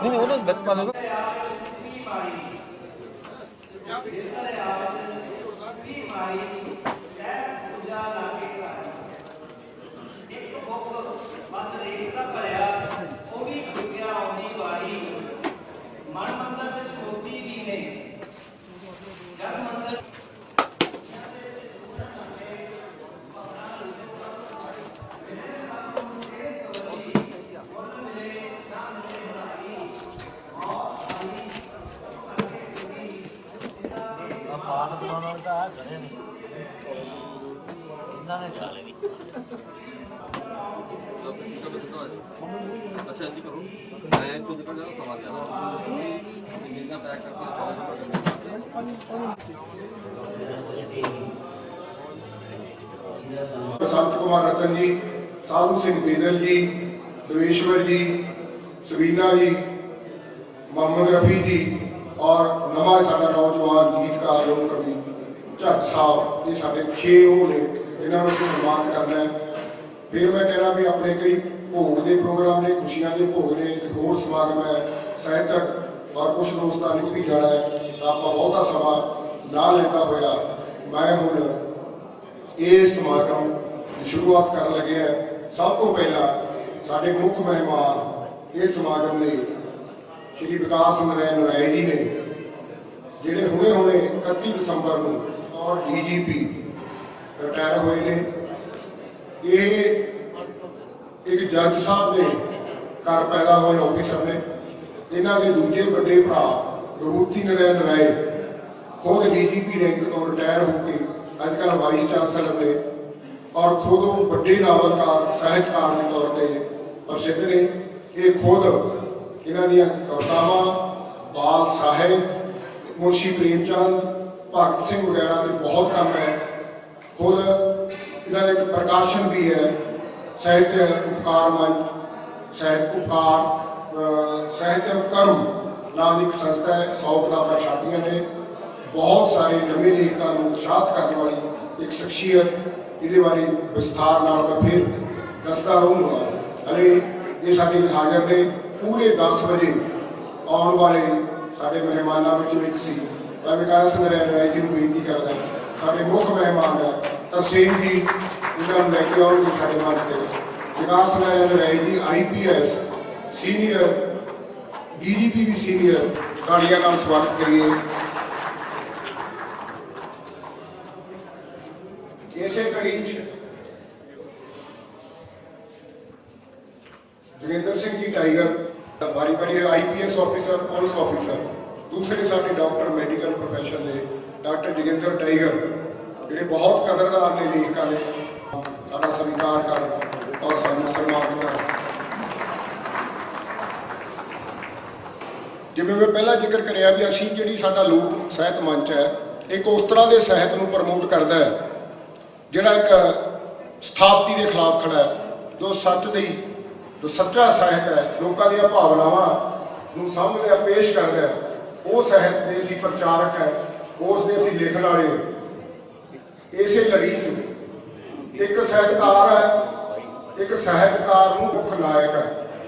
नहीं वो तो बेस्ट पा दो अच्छा जी करो मैं खुद कर जाऊँ सामान जाना मिलना पैक करके संत कुमार रतन जी, साधु सिंह बेदल जी, देवेश्वर जी, सबीना जी, मोहम्मद रफी जी और नवा साडा नौजवान गीतकार लोक कवि झट साहब, ये साढ़े 6 वो ने इन्होंने सम्मान करना है। फिर मैं कहना भी अपने कई भोग के प्रोग्राम ने, खुशियां के भोग ने, होर समागम है, साहित्यक और कुछ दोस्तों ने भी जाना है। आप बहुता समा ना लेता होया मैं हुण ये समागम की शुरुआत कर लगे हैं। सब तो पहला साढ़े मुख्य मेहमान इस समागम ने श्री विकास नारायण राय जी ने, जिहड़े हुणे हुणे 31 दिसंबर को और DGP रिटायर हुए ने। ये एक जज साहब के घर पैदा हुए ऑफिसर ने। इन्हों के दूजे बड़े भरा विभूति नारायण राय खुद DGP रैंक तो रिटायर होकर अजकल वाइस चांसलर ने और खुद बड़े नावलकार साहित्यकार के तौर पर प्रसिद्ध ने। ये खुद इन्हों कवितावां, बाल साहित्य, मुंशी प्रेमचंद, भगत सिंह वगैरह के बहुत काम है। खुद इन्होंने एक प्रकाशन भी है, साहित्य उपकार मंच, साहित्य उपकार, साहित्य उपकर्म नाम की एक संस्था है। 100 किताबें छापियां ने। बहुत सारे नवे लेखकों को उत्साहित करने वाली एक शख्सियत। ये बारे विस्तार नाल मैं फिर दसता रहूँगा। हले ये साडे हाजिर ने पूरे 10 बजे आने वाले साडे मेहमानों में एक सी। मैं विकास नारायण राय जी को बेनती करदा, साडे मुख्य मेहमान है तरसेम जी, इन्होंने लैके आउणगे साडे मंच ते। विकास Narayan Rai ji IPS senior, DGP भी सीनियर, तालियां नाल स्वागत करिए। इसे कड़ी जोगिंदर सिंह जी टाइगर, बारी बारी IPS ऑफिसर, पुलिस ऑफिसर। दूसरे साडे डॉक्टर मैडिकल प्रोफैशन के डॉक्टर जोगिंदर टाइगर, जिहड़े बहुत कदरदार ने लेखक ने, साडा स्वीकार कर और सानू सम्मान कर। जिवें मैं पहला जिक्र करिया भी असीं जिहड़ी साडा लोक साहित्य मंच है, एक उस तरह के साहित्य नूं प्रमोट करदा है जिहड़ा एक स्थापति के खिलाफ खड़ा है, जो सच दी, जो सच्चा साहित्य है, लोगों दी भावनावां नूं सामने पेश करदा है। वो साहित्य के असीं प्रचारक है, उस दे असीं लिखण वाले। इसे लड़ी च एक साहित्यकार है, एक साहित्यकार नूं मुख नायक है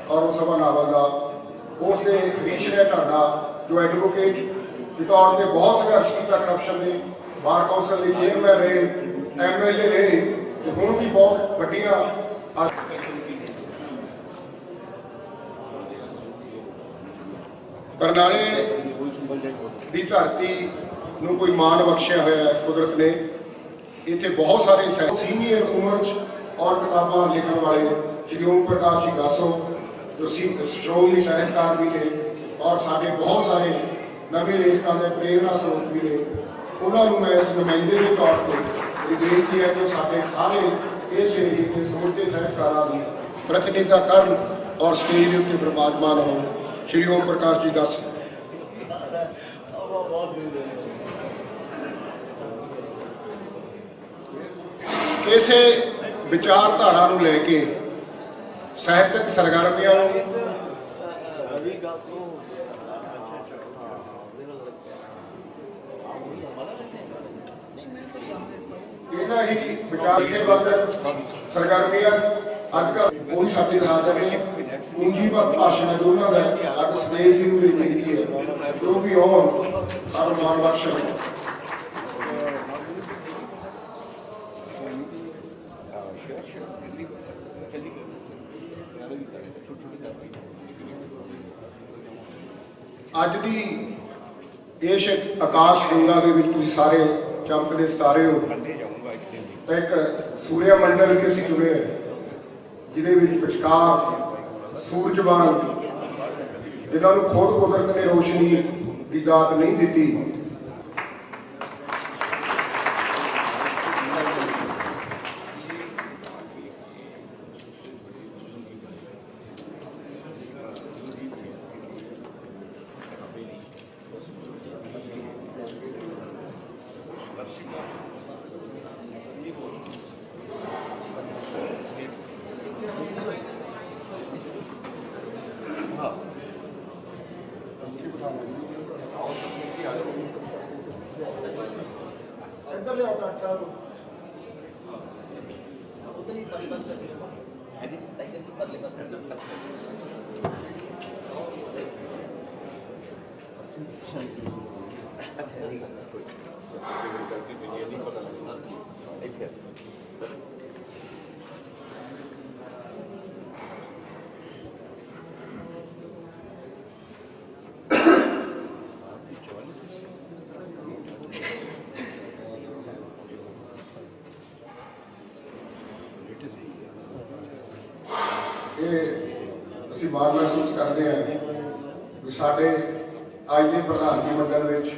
और उस सभा नावल का उसने हरीश ने ढांडा जो एडवोकेट के तौर पर बहुत संघर्ष किया करप्शन ने, बार कौंसल के चेयरमैन रहे, MLA रहे, तो हुण भी बहुत वड्डियां बरनाले की धरती नूं कोई मान बख्शिया होया है कुदरत ने। इत्थे बहुत सारे सीनियर उम्र और किताबां लिखण वाले श्री ओम प्रकाश जी गासो जो श्रोमणी साहित्यकार भी थे और साढ़े बहुत सारे नवे लेखकों के प्रेरणा स्रोत भी ने। उन्होंने मैं इस नुमाइंदे के तौर पर बेनती है कि साढ़े सारे इस एरिए के समूचे साहित्यकारों की प्रतिनिधिता कर और स्टेज के उत्ते विराजमान हो। श्री ओम प्रकाश जी दस इसे विचारधारा को लैके ਸਾਹਿਤਕ ਸਰਗਰਮੀਆਂ ਨੂੰ ਇਹਨਾਂ ਹੀ ਵਿਚਾਰ ਸੇਵਾਤਕ ਸਰਗਰਮੀਆਂ ਅੱਜ ਕੱਲ੍ਹ ਕੋਈ ਸਾਡੇ ਨਾਲ ਜਾਂਦੇ ਪੂੰਜੀਪਤ ਭਾਸ਼ਣ ਹੈ ਦੋਨਾਂ ਦਾ। ਅੱਜ ਸਵੇਰ ਜੀ ਨੂੰ ਮੇਰੀ ਬੇਨਤੀ ਹੈ ਜੋ ਵੀ ਆਉਣ ਸਾਨੂੰ ਮਾਣ ਬਖਸ਼ਣ। ਅੱਜ ਦੀ ਇਸ ਆਕਾਸ਼ ਗੰਗਾ ਦੇ ਵਿੱਚ ਤੁਸੀਂ ਸਾਰੇ ਚਮਕਦੇ ਸਿਤਾਰੇ ਹੋ। ਤਾਂ ਇੱਕ ਸੂਰਿਆ ਮੰਡਲ ਵੀ ਅਸੀਂ ਚੁਣੇ ਜਿਹਦੇ ਵਿੱਚ ਵਿਚਕਾਰ ਸੂਰਜਵਾਨ ਜਿਨ੍ਹਾਂ ਨੂੰ ਖੁਦ ਕੁਦਰਤ ਨੇ ਰੋਸ਼ਨੀ ਦੀ ਦਾਤ ਨਹੀਂ ਦਿੱਤੀ। ਅਸੀਂ ਮਾਣ ਮਹਿਸੂਸ ਕਰਦੇ ਹਾਂ ਵੀ ਸਾਡੇ ਅੱਜ ਦੇ ਪ੍ਰਧਾਨਗੀ ਮੰਡਲ ਵਿੱਚ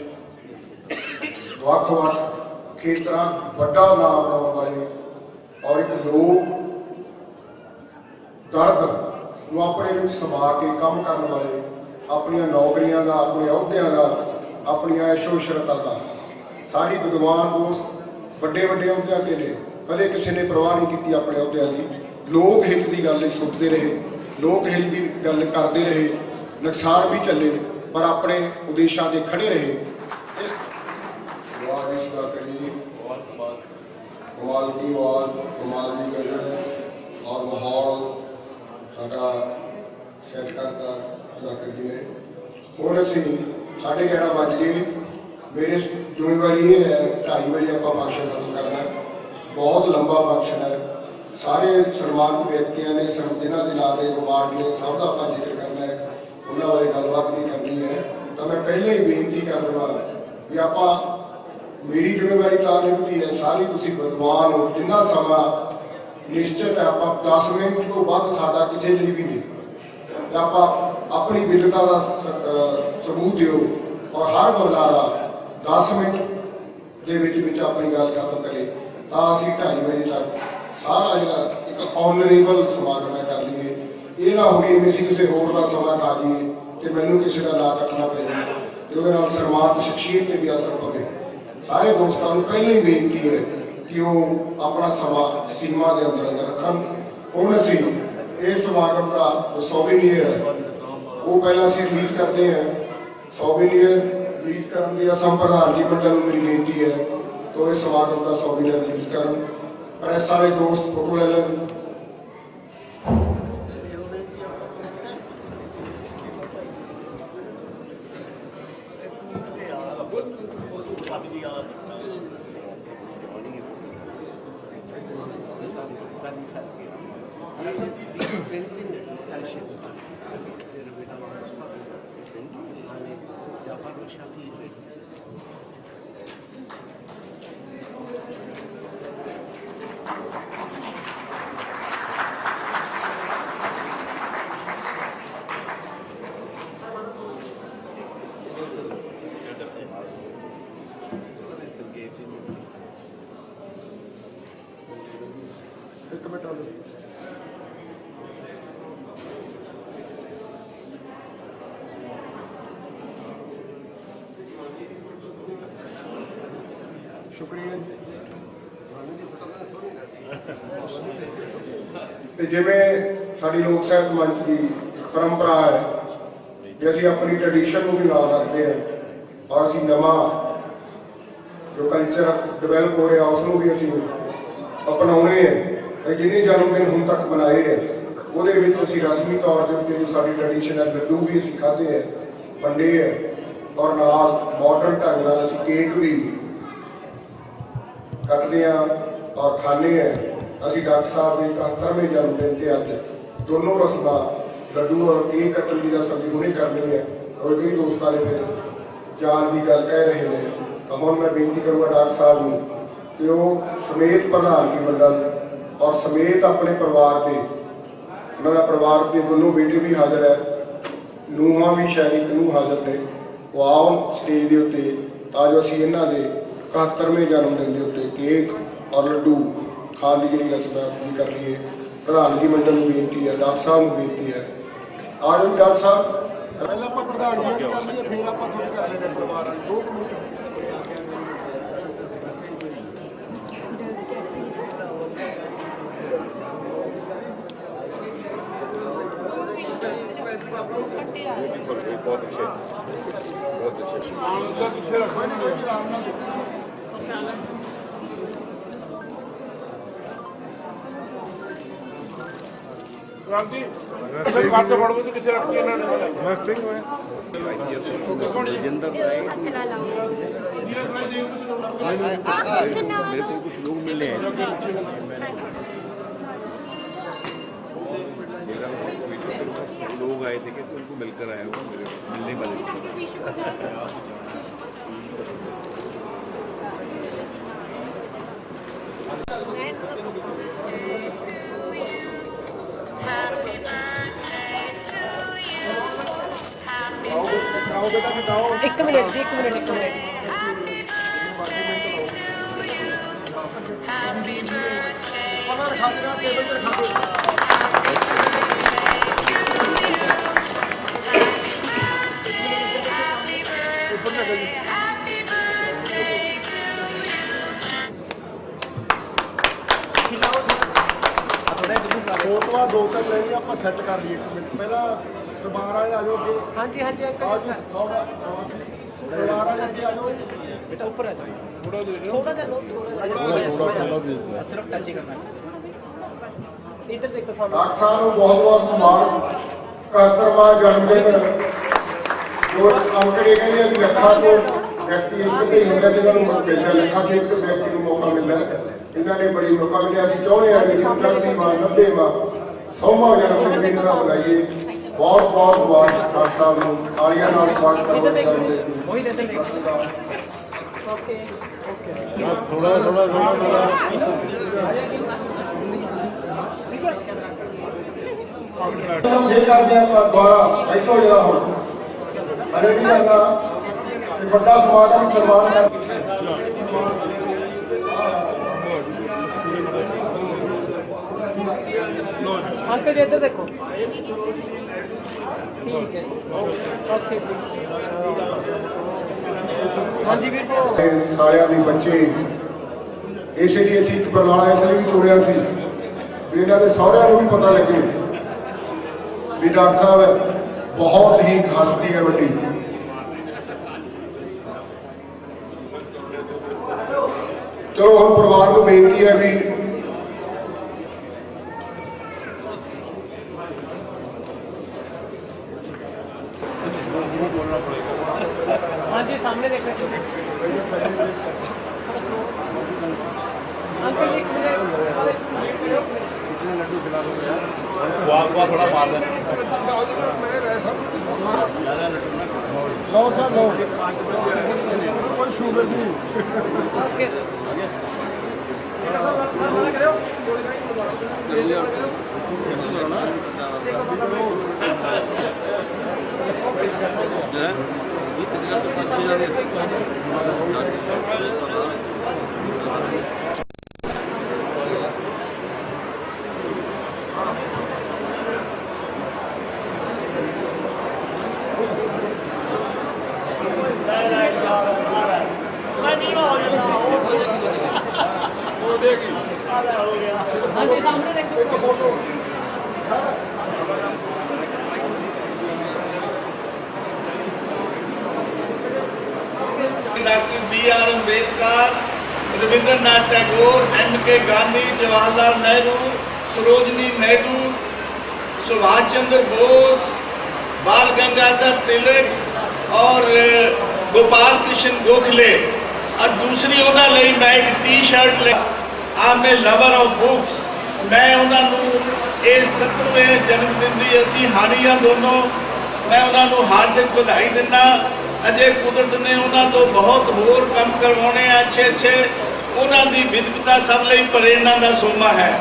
ਵੱਖ-ਵੱਖ ਖੇਤਰਾਂ ਵੱਡਾ ਨਾਮ ਬਣਾਉਣ ਵਾਲੇ ਔਰ ਇੱਕ ਲੋਕ ਦਰਦ ਨੂੰ ਆਪਣੇ ਵਿੱਚ ਸਮਾ ਕੇ ਕੰਮ ਕਰਨ ਵਾਲੇ, ਆਪਣੀਆਂ ਨੌਕਰੀਆਂ ਦਾ, ਆਪਣੇ ਅਹੁਦਿਆਂ ਦਾ, ਆਪਣੀਆਂ ਐਸ਼ੋ-ਇਸ਼ਰਤਾਂ ਦਾ, ਸਾਡੀ ਵਿਦਵਾਨ ਦੋਸਤ ਵੱਡੇ ਵੱਡੇ ਅਹੁਦਿਆਂ 'ਤੇ ਨੇ, ਕਦੇ ਕਿਸੇ ਨੇ ਪਰਵਾਹ ਨਹੀਂ ਕੀਤੀ ਆਪਣੇ ਅਹੁਦਿਆਂ ਦੀ। ਲੋਕ ਹਿੱਤ ਦੀ ਗੱਲ ਸੋਚਦੇ ਰਹੇ, ਲੋਕ ਹਿੱਤ ਦੀ ਗੱਲ ਕਰਦੇ ਰਹੇ, ਨੁਕਸਾਨ ਵੀ ਚੱਲੇ ਪਰ ਆਪਣੇ ਉਦੇਸ਼ਾਂ 'ਤੇ ਖੜੇ ਰਹੇ। ਇਸ ਆਵਾਜ਼ ਇਸ ਦਾ ਕਰੀ ਕਮਾਲ ਦੀ ਆਵਾਜ਼, ਕਮਾਲ ਦੀ ਗਜ਼ਲ ਔਰ ਮਾਹੌਲ ਸਾਡਾ ਸੈੱਟ ਕਰਤਾ ਸੁਦਾਕਰ ਜੀ ਨੇ। ਹੁਣ ਅਸੀਂ 11:30 ਵੱਜ ਗਏ। ਮੇਰੀ ਜ਼ਿੰਮੇਵਾਰੀ ਇਹ ਹੈ 2:30 ਵਜੇ ਆਪਾਂ ਫੰਕਸ਼ਨ ਖਤਮ ਕਰਨਾ। ਬਹੁਤ ਲੰਬਾ ਫੰਕਸ਼ਨ ਹੈ। ਸਾਰੇ ਸਨਮਾਨਿਤ ਵਿਅਕਤੀਆਂ ਨੇ ਜਿਨ੍ਹਾਂ ਦੇ ਨਾਂ ਦੇ ਅਵਾਰਡ ਨੇ ਸਭ ਦਾ ਆਪਾਂ ਜ਼ਿਕਰ ਕਰਨਾ ਹੈ, ਉਹਨਾਂ ਬਾਰੇ ਗੱਲਬਾਤ ਵੀ ਕਰਨੀ ਹੈ। ਤਾਂ ਮੈਂ ਪਹਿਲਾਂ ਹੀ ਬੇਨਤੀ ਕਰ ਦੇਵਾਂ ਵੀ ਆਪਾਂ ਮੇਰੀ ਜ਼ਿੰਮੇਵਾਰੀ ਤਾਂ ਨਿਭਦੀ ਹੈ, ਸਾਰੀ ਤੁਸੀਂ ਵਿਦਵਾਨ ਹੋ। ਜਿੰਨਾ ਸਮਾਂ ਨਿਸ਼ਚਿਤ ਹੈ ਆਪਾਂ 10 ਮਿੰਟ ਤੋਂ ਵੱਧ ਸਾਡਾ ਕਿਸੇ ਲਈ ਵੀ ਨਹੀਂ। ਤਾਂ ਆਪਾਂ ਆਪਣੀ ਵਿਦਵਤਾ ਦਾ ਸਬੂਤ ਦਿਓ ਔਰ ਹਰ ਬੁਲਾਰਾ 10 ਮਿੰਟ ਦੇ ਵਿੱਚ ਆਪਣੀ ਗੱਲ ਖਤਮ ਕਰੇ ਤਾਂ ਅਸੀਂ 2:30 ਵਜੇ ਤੱਕ ਸਾਰਾ ਜਿਹੜਾ ਇੱਕ ਆਨਰੇਬਲ ਸਮਾਗਮ ਹੈ ਕਰ ਲਈਏ। ਇਹ ਨਾ ਹੋਵੇ ਵੀ ਅਸੀਂ ਕਿਸੇ ਹੋਰ ਦਾ ਸਮਾਂ ਖਾ ਲਈਏ ਤੇ ਮੈਨੂੰ ਕਿਸੇ ਦਾ ਨਾਂ ਕੱਟਣਾ ਪੈ ਜਾਵੇ ਤੇ ਉਹਦੇ ਨਾਲ ਸਨਮਾਨਿਤ ਸ਼ਖਸੀਅਤ 'ਤੇ ਵੀ ਅਸਰ ਪਵੇ। ਸਾਰੇ ਦੋਸਤਾਂ ਨੂੰ ਪਹਿਲਾਂ ਹੀ ਬੇਨਤੀ ਹੈ ਕਿ ਉਹ ਆਪਣਾ ਸਮਾਂ ਸੀਮਾ ਦੇ ਅੰਦਰ ਰੱਖਣ। ਹੁਣ ਅਸੀਂ ਇਸ ਸਮਾਗਮ ਦਾ ਜੋ ਸੋਵੀਨੀਅਰ ਹੈ ਉਹ ਪਹਿਲਾਂ ਅਸੀਂ ਰਿਲੀਜ਼ ਕਰਦੇ ਹਾਂ। ਸੋਵੀਨੀਅਰ ਰਿਲੀਜ਼ ਕਰਨ ਦੀ ਰਸਮ ਪ੍ਰਧਾਨਗੀ ਮੰਡਲ ਨੂੰ ਮੇਰੀ ਬੇਨਤੀ ਹੈ ਕਿ ਇਸ ਸਮਾਗਮ ਦਾ ਸੋਵੀਨੀਅਰ ਰਿਲੀਜ਼ ਕਰਨ। ਪ੍ਰੈਸ ਵਾਲੇ ਦੋਸਤ ਫੋਟੋ ਲੈ ਲੈਣ। ਸ਼ੁਕਰੀਆ ਜੀ। ਤੇ ਜਿਵੇਂ ਸਾਡੀ ਲੋਕ ਸਾਹਿਤ ਮੰਚ ਦੀ ਪਰੰਪਰਾ ਹੈ ਕਿ ਅਸੀਂ ਆਪਣੀ ਟ੍ਰੈਡੀਸ਼ਨ ਨੂੰ ਵੀ ਨਾਲ ਰੱਖਦੇ ਹਾਂ ਔਰ ਅਸੀਂ ਨਵਾਂ ਜੋ ਕਲਚਰ ਡਿਵੈਲਪ ਹੋ ਰਿਹਾ ਉਸ ਨੂੰ ਵੀ ਅਸੀਂ ਅਪਣਾਉਣੇ ਹੈ। ਤੇ ਜਿੰਨੇ ਜਨਮ ਦਿਨ ਹੁਣ ਤੱਕ ਮਨਾਏ ਹੈ ਉਹਦੇ ਵਿੱਚ ਅਸੀਂ ਰਸਮੀ ਤੌਰ ਦੇ ਉੱਤੇ ਜੋ ਸਾਡੀ ਟ੍ਰੈਡੀਸ਼ਨ ਹੈ ਲੱਡੂ ਵੀ ਅਸੀਂ ਖਾਧੇ ਹੈ, ਵੰਡੇ ਹੈ ਔਰ ਨਾਲ ਮਾਡਰਨ ਢੰਗ ਨਾਲ ਅਸੀਂ ਕੇਕ ਵੀ ਕੱਟਦੇ ਹਾਂ ਔਰ ਖਾਂਦੇ ਹਾਂ। ਅਸੀਂ ਡਾਕਟਰ ਸਾਹਿਬ ਦੇ 71ਵੇਂ ਜਨਮ ਦਿਨ ਤੇ ਅੱਜ ਦੋਨੋਂ ਰਸਮਾਂ ਲੱਡੂ ਔਰ ਕੇਕ ਕੱਟਣ ਦੀ ਰਸਮ ਵੀ ਹੁਣੇ ਕਰਨੀ ਹੈ ਔਰ ਕਈ ਦੋਸਤਾਂ ਨੇ ਮੇਰੇ ਜਾਣ ਦੀ ਗੱਲ ਕਹਿ ਰਹੇ ਨੇ। ਤਾਂ ਹੁਣ ਮੈਂ ਬੇਨਤੀ ਕਰੂੰਗਾ ਡਾਕਟਰ ਸਾਹਿਬ ਨੂੰ ਕਿ ਉਹ ਸਮੇਤ ਪ੍ਰਧਾਨਗੀ ਮੰਡਲ ਔਰ ਸਮੇਤ ਆਪਣੇ ਪਰਿਵਾਰ ਦੇ, ਉਹਨਾਂ ਦਾ ਪਰਿਵਾਰ ਦੇ ਦੋਨੋਂ ਬੇਟੇ ਵੀ ਹਾਜ਼ਰ ਹੈ, ਨੂੰਹਾਂ ਵੀ ਸ਼ਾਇਦ ਇੱਕ ਨੂੰਹ ਹਾਜ਼ਰ ਨੇ, ਉਹ ਆਉਣ ਸਟੇਜ ਦੇ ਉੱਤੇ ਤਾਂ ਜੋ ਅਸੀਂ ਇਹਨਾਂ ਦੇ 71ਵੇਂ ਜਨਮ ਦਿਨ ਦੇ ਉੱਤੇ ਕੇਕ ਔਰ ਲੱਡੂ ਖਾਣ ਦੀ ਜਿਹੜੀ ਰਸਮ ਹੈ ਪੂਰੀ ਕਰ ਲਈਏ। ਪ੍ਰਧਾਨਗੀ ਮੰਡਲ ਨੂੰ ਬੇਨਤੀ ਹੈ, ਡਾਕਟਰ ਸਾਹਿਬ ਨੂੰ ਬੇਨਤੀ ਹੈ। ਆ ਜਾਓ ਡਾਕਟਰ ਸਾਹਿਬ, ਪਹਿਲਾਂ ਆਪਾਂ ਪ੍ਰਧਾਨਗੀ ਕਰ ਲਈਏ ਫਿਰ ਆਪਾਂ ਤੁਹਾਡੇ ਕਰ ਲੈਂਦੇ ਪਰਿਵਾਰ ਵਾਲੇ 2 ਮਿੰਟ। बहुत अच्छे, बहुत क्रांति बात तो पढ़ोगे तो किसे रखती है ना मेरे को कुछ लोग मिले हैं लोग आए थे कि तो उनको मिलकर आया हुआ मेरे मिलने वाले। एक मिनट जी, एक मिनट। ਫੋਟੋਆਂ 2-3 ਲੈਣੀਆਂ ਆਪਾਂ ਸੈੱਟ ਕਰ ਲਈਏ। ਇੱਕ ਮਿੰਟ ਪਹਿਲਾਂ ਦੁਬਾਰਾ ਆ ਜਾਓ ਅੱਗੇ। ਹਾਂਜੀ ਆ ਜਾਓ ਦੁਬਾਰਾ ਅੱਗੇ ਆ ਜਾਓ। बेटा ऊपर आ जाओ, थोड़ा दे दो थोड़ा सा लो, थोड़ा सिर्फ टच ही करना है। इधर देखो सामने। डॉक्टर साहब को बहुत मुबारक 71वां जन्मदिन। जो अंकड़े कहते हैं ਲੱਖਾਂ ਤੋਂ ਵਿਅਕਤੀ ਇੱਕ ਤੇ ਹੁੰਦਾ ਜਿਹਨਾਂ ਨੂੰ ਮਿਲਦਾ, ਲੱਖਾਂ ਤੋਂ ਇੱਕ ਵਿਅਕਤੀ ਨੂੰ ਮੌਕਾ ਮਿਲਦਾ। ਇਹਨਾਂ ਨੇ ਬੜੀ ਮੌਕਾ ਮਿਲਿਆ। ਅਸੀਂ ਚਾਹੁੰਦੇ ਹਾਂ ਕਿ 80ਵਾਂ 90ਵਾਂ 100ਵਾਂ ਜਨਮਦਿਨ ਇਹਨਾਂ ਦਾ ਮਨਾਈਏ। ਬਹੁਤ ਬਹੁਤ ਮੁਬਾਰਕ ਡਾਕਟਰ ਸਾਹਿਬ ਨੂੰ ਤਾਲੀਆਂ ਨਾਲ ਸਵਾਗਤ ਕਰਦੇ वही देते देखो। ओके ਥੋੜਾ ਇਹ ਕਰਦੇ ਆਪਾਂ ਦੁਆਰਾ ਇੱਥੋਂ ਜਿਹੜਾ ਹੁਣ ਅਰੇ ਵੀ ਆਗਾ ਵੱਡਾ ਸਮਾਗਮ ਸਨਮਾਨ ਕਰ अंकल जी इधर देखो। ठीक है, ओके। हाँ जी वीर जी। ਸਾਰਿਆਂ ਦੇ ਬੱਚੇ ਇਸੇ ਲਈ ਅਸੀਂ ਬਰਨਾਲਾ ਇਸ ਲਈ ਵੀ ਚੁਣਿਆ ਸੀ ਵੀ ਇਹਨਾਂ ਦੇ ਸਹੁਰਿਆਂ ਨੂੰ ਵੀ ਪਤਾ ਲੱਗੇ ਵੀ ਡਾਕਟਰ ਸਾਹਿਬ ਬਹੁਤ ਹੀ ਹਸਤੀ ਹੈ ਵੱਡੀ। ਚਲੋ ਹੁਣ ਪਰਿਵਾਰ ਨੂੰ ਬੇਨਤੀ ਹੈ ਵੀ हाँ जी सामने देखो। अंकल जी लड्डू खिला दो यार। थोड़ा मार देना। लो सर लो, कोई शुगर नहीं। ओके ਹਾਂਜੀ ਸਾਹਮਣੇ ਦੇਖੋ doctor B.R. Ambedkar, Rabindranath Tagore, M.K. Gandhi, Jawaharlal Nehru, Sarojini Naidu, Subhash Chandra Bose, Bal Gangadhar तिलक और गोपाल कृष्ण गोखले। और दूसरी उन्होंने मैं एक टी-शर्ट ले I'm a lover of books। मैं उन्होंने इस 70वें जन्मदिन की असी हारी हाँ दोनों। मैं उन्होंने हार्दिक बधाई दिना। अजे कुदरत ने उन्होंने तो बहुत होर काम करवाने अच्छे अच्छे। उन्होंने विद्वता सब लिए प्रेरणा का सोमा है।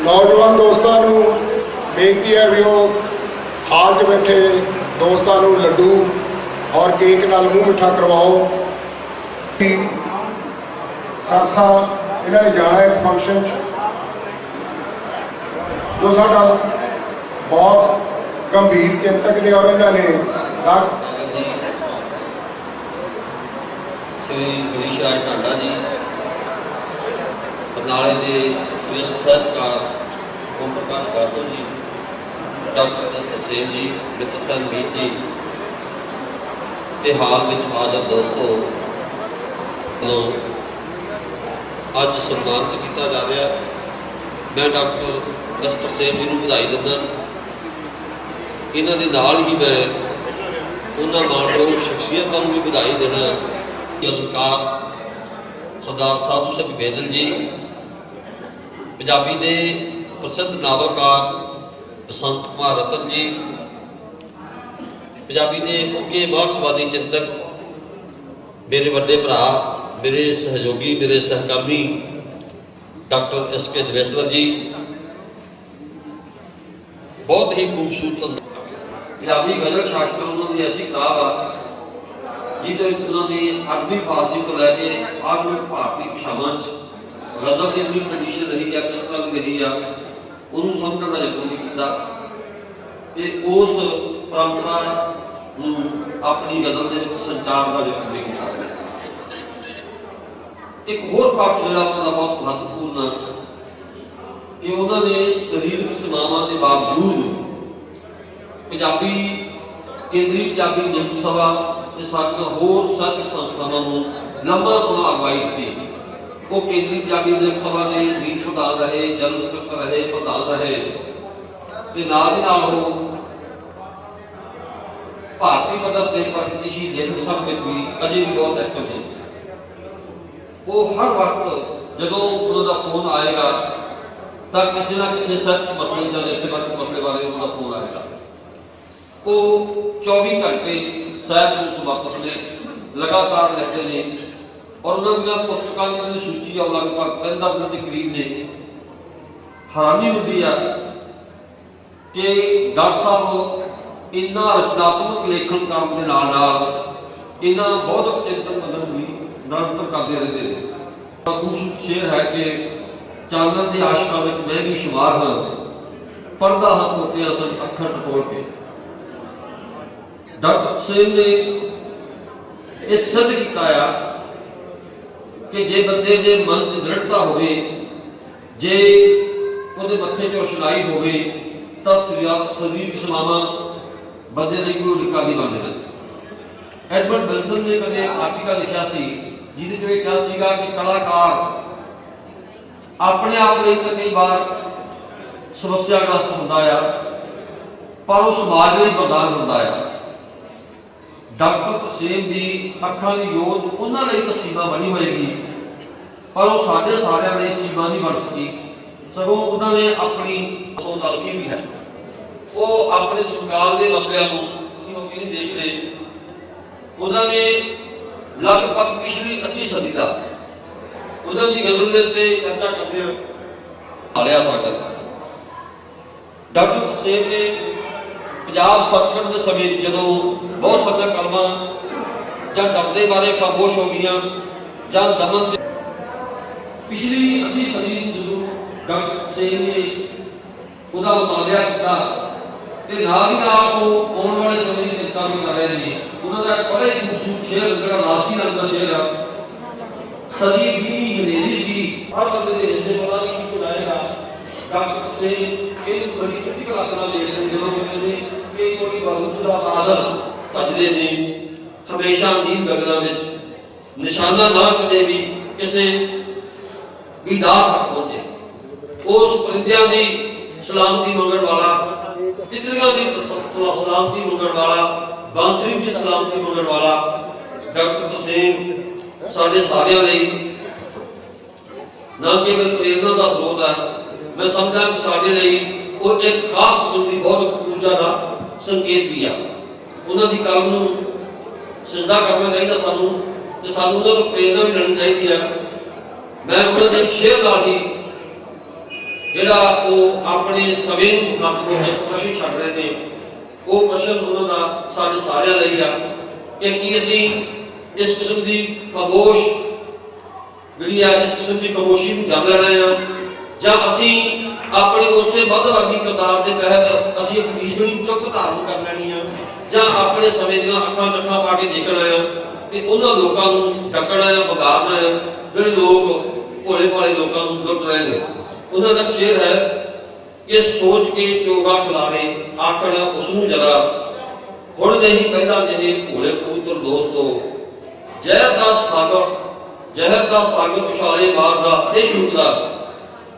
नौजवान दोस्तों ਨੂੰ बेनती है भी वो हाल च बैठे दोस्तों ਨੂੰ लड्डू और केक नाल मूँह मिठा करवाओ। सासा इन्होंने जाना है फंक्शन जो साਡਾ बहुत गंभीर चिंतक ने और इन्होंने श्री गिरीश राज ढांडा जी, बरनाले के वरिष्ठ ਸਾਹਿਤਕਾਰ ओम प्रकाश बासो जी, डॉक्टर दस्तर सेन जी, मित्र मीत जी ते हाल में हाजर दोस्तों को अज सम्मानित किया जा रहा। मैं डॉक्टर दस्तर सेन जी को बधाई दिंदा। इन्हां दे नाल ही मैं उन्हां माणयोग शख्सियतां नूं भी बधाई देना। अलंकार सरदार साधू सिंह बैदल जी, पंजाबी के प्रसिद्ध नावलकार बसंत कुमार रतन जी, पंजाबी के उगे मार्क्सवादी चिंतक मेरे बड़े भरा, मेरे सहयोगी, मेरे सहकर्मी डॉक्टर S.K. दवेसर जी, बहुत ही खूबसूरत पंजाबी गजल शास्त्र उन्होंने ऐसी किताब आ जिसे उन्होंने अरबी फारसी को लैके आधुनिक भारतीय भाषावां गजल की अपनी कंडीशन रही है, किस तरह की रही है, उन्होंने समझने का यत्न नहीं किया। उस परंपरा अपनी गजल के संचार का यत्न नहीं किया। एक होर पक्ष जो बहुत महत्वपूर्ण कि उन्होंने शरीरक सीमावां के बावजूद पंजाबी केंद्रीय पंजाबी नियुक्त सभा ते सारियां होर साहित्यक संस्थावां नूं लंबा समा अगवाई सी। वो केंद्रीय पंजाबी नियुक्त सभा के मीत प्रधान रहे, जनरल सकत्तर रहे, प्रधान रहे ते नाल ही नाल वो भारतीय पद्धर ते प्रतिनिधि लेखक सभा में भी अजे भी बहुत एक्टिव है। वो हर वक्त जदों उन्होंने फोन आएगा तो किसी ना किसी साहित्य मसले या लेखक मसले बारे उन्होंने फोन आएगा। वो 24 घंटे साहित्य को समर्पित ने, लगातार लिखते हैं और उन्होंने पुस्तकों की सूची और लगभग 3 दर्जन के करीब ने। हैरानी होती है कि डॉक्टर साहब इन्ना रचनात्मक लेखन करने के नाल इन्ना बौद्धिक चिंतन बदन भी निरंतर करते रहते हैं। खूबसूरत शेर है कि चानन के आशकों में मैं भी शुमार हाँ, पढ़दा हाँ टोटिया सन अखर टटोल के। डॉक्टर सेन ने यह सिद्ध किया कि जे बंदे जे मन च दृढ़ता होवे, जे उहदे मत्थे च रोशनाई होवे तां शरीरक सीमावां बंदे लई कोई डिक्का नहीं बनदा। एडवर्ड विल्सन ने कदे एक आर्टिकल लिखा सी जिहदे च कहा सीगा कि कलाकार अपने आप लिए तो कई बार समस्याग्रस्त होता है पर वो समाज लिए वरदान होता है। डॉक्टर तरसेम की अखां की जोत उन्होंने तो सीमा बनी होएगी पर वो साढ़े सारिया ने सीमा नहीं बन सकी। सगों उन्होंने अपनी सोचलगी भी है, वो अपने सरकार के मसलों को नहीं देखते। उन्होंने लगभग पिछली अद्धी सदी का उन्होंने गजल के उत्ते चर्चा करते आया साडा। डॉक्टर तरसेम ने पंजाब सतलुज के समय जदों बहुत सारियां कलमां जां डरदे बारे खामोश हो गई जां दमन पिछली अद्धी सदी जदों ਡਾਕਟਰ ਸਿੰਘ ਨੇ ਉਹਦਾ ਮੁਤਾਲਿਆ ਕੀਤਾ ਤੇ ਨਾਲ ਹੀ ਨਾਲ ਉਹ ਆਉਣ ਵਾਲੇ ਸਮੇਂ ਦੀ ਚਿੰਤਾ ਵੀ ਕਰ ਰਹੇ ਨੇ। ਉਹਨਾਂ ਦਾ ਇੱਕ ਬੜਾ ਹੀ ਖੂਬਸੂਰਤ ਸ਼ੇਰ ਜਿਹੜਾ ਨਾਸੀ ਨਾਮ ਦਾ ਸ਼ੇਰ ਆ, ਸਦੀ ਦੀ ਹਨੇਰੀ ਸੀ ਹਰ ਬੰਦੇ ਦੇ ਹਿੱਸੇ ਵਾਲਾ ਕੀ ਬਣਾਏਗਾ। ਡਾਕਟਰ ਸਿੰਘ ਇਹਨੂੰ ਬੜੀ ਕ੍ਰਿਟੀਕਲ ਆਤਮਾ ਦੇਖਦੇ ਨੇ ਜਦੋਂ ਕਹਿੰਦੇ ਨੇ ਕਿ ਕੋਈ ਬਾਬੂ ਦਾ ਆਦਰ ਭਜਦੇ ਨੇ ਹਮੇਸ਼ਾ ਨੀਂਦ ਗਗਨਾਂ ਵਿੱਚ, ਨਿਸ਼ਾਨਾ ਨਾ ਕਦੇ ਵੀ ਕਿਸੇ ਵੀ ਦਾਅ ਤੱਕ ਪਹੁੰਚੇ। ਉਸ ਪਰਿੰਦਿਆਂ ਦੀ ਸਲਾਮਤੀ ਮੰਗਣ ਵਾਲਾ, ਤਿਤਲੀਆਂ ਦੀ ਸਲਾਮਤੀ ਮੰਗਣ ਵਾਲਾ, ਬਾਂਸੁਰੀ ਦੀ ਸਲਾਮਤੀ ਮੰਗਣ ਵਾਲਾ ਡਾਕਟਰ ਤਰਸੇਮ ਸਾਡੇ ਸਾਰਿਆਂ ਲਈ ਨਾ ਕੇਵਲ ਪ੍ਰੇਰਨਾ ਦਾ ਸਰੋਤ ਹੈ, ਮੈਂ ਸਮਝਦਾ ਕਿ ਸਾਡੇ ਲਈ ਉਹ ਇੱਕ ਖਾਸ ਕਿਸਮ ਦੀ ਬਹੁਤ ਊਰਜਾ ਦਾ ਸੰਕੇਤ ਵੀ ਆ। ਉਹਨਾਂ ਦੀ ਕਲਮ ਨੂੰ ਸਿਜਦਾ ਕਰਨਾ ਚਾਹੀਦਾ ਸਾਨੂੰ, ਤੇ ਸਾਨੂੰ ਉਹਨਾਂ ਤੋਂ ਪ੍ਰੇਰਨਾ ਵੀ ਲੈਣੀ ਚਾਹੀਦੀ ਹੈ। ਮੈਂ ਉਹਨਾਂ ਦੇ ਸ਼ੇਅਰ ਦਾ ਹੀ ਜਿਹੜਾ ਉਹ ਆਪਣੇ ਸਮੇਂ ਨੂੰ ਕੰਮ ਤੋਂ ਪ੍ਰਸ਼ਨ ਛੱਡ ਰਹੇ ਨੇ, ਉਹ ਪ੍ਰਸ਼ਨ ਉਹਨਾਂ ਦਾ ਸਾਡੇ ਸਾਰਿਆਂ ਲਈ ਆ ਕਿ ਕੀ ਅਸੀਂ ਇਸ ਕਿਸਮ ਦੀ ਖਾਮੋਸ਼ ਜਿਹੜੀ ਆ, ਇਸ ਕਿਸਮ ਦੀ ਖਾਮੋਸ਼ੀ ਨੂੰ ਜਗ ਲੈਣਾ ਆ, ਜਾਂ ਅਸੀਂ ਆਪਣੀ ਉਸੇ ਵੱਧ ਵਰਗੀ ਕਿਤਾਬ ਦੇ ਤਹਿਤ ਅਸੀਂ ਇੱਕ ਭੀਸ਼ਣੀ ਚੁੱਪ ਧਾਰਨ ਕਰ ਲੈਣੀ ਆ, ਜਾਂ ਆਪਣੇ ਸਮੇਂ ਦੀਆਂ ਅੱਖਾਂ ਚੱਖਾਂ ਪਾ ਕੇ ਦੇਖਣਾ ਆ ਤੇ ਉਹਨਾਂ ਲੋਕਾਂ ਨੂੰ ਡੱਕਣਾ ਆ, ਵਿਗਾੜਨਾ ਆ ਜਿਹੜੇ ਲੋਕ ਭੋਲੇ ਭਾਲੇ ਲੋਕਾਂ ਨੂੰ ਲੁੱਟ ਰਹੇ ਨੇ। ਉਹਨਾਂ ਦਾ ਸ਼ੇਰ ਹੈ ਕਿ ਸੋਚ ਕੇ ਚੋਗਾ ਖਿਲਾਰੇ ਆਕੜ ਉਸ ਨੂੰ ਜਰਾ, ਹੁਣ ਨਹੀਂ ਕਹਿੰਦਾ ਜਿਹੇ ਭੋਲੇ ਕਬੂਤਰ ਦੋਸਤੋ, ਜ਼ਹਿਰ ਦਾ ਸਾਗਰ ਉਛਾਲੇ ਮਾਰਦਾ ਤੇ ਛੁੱਟਦਾ,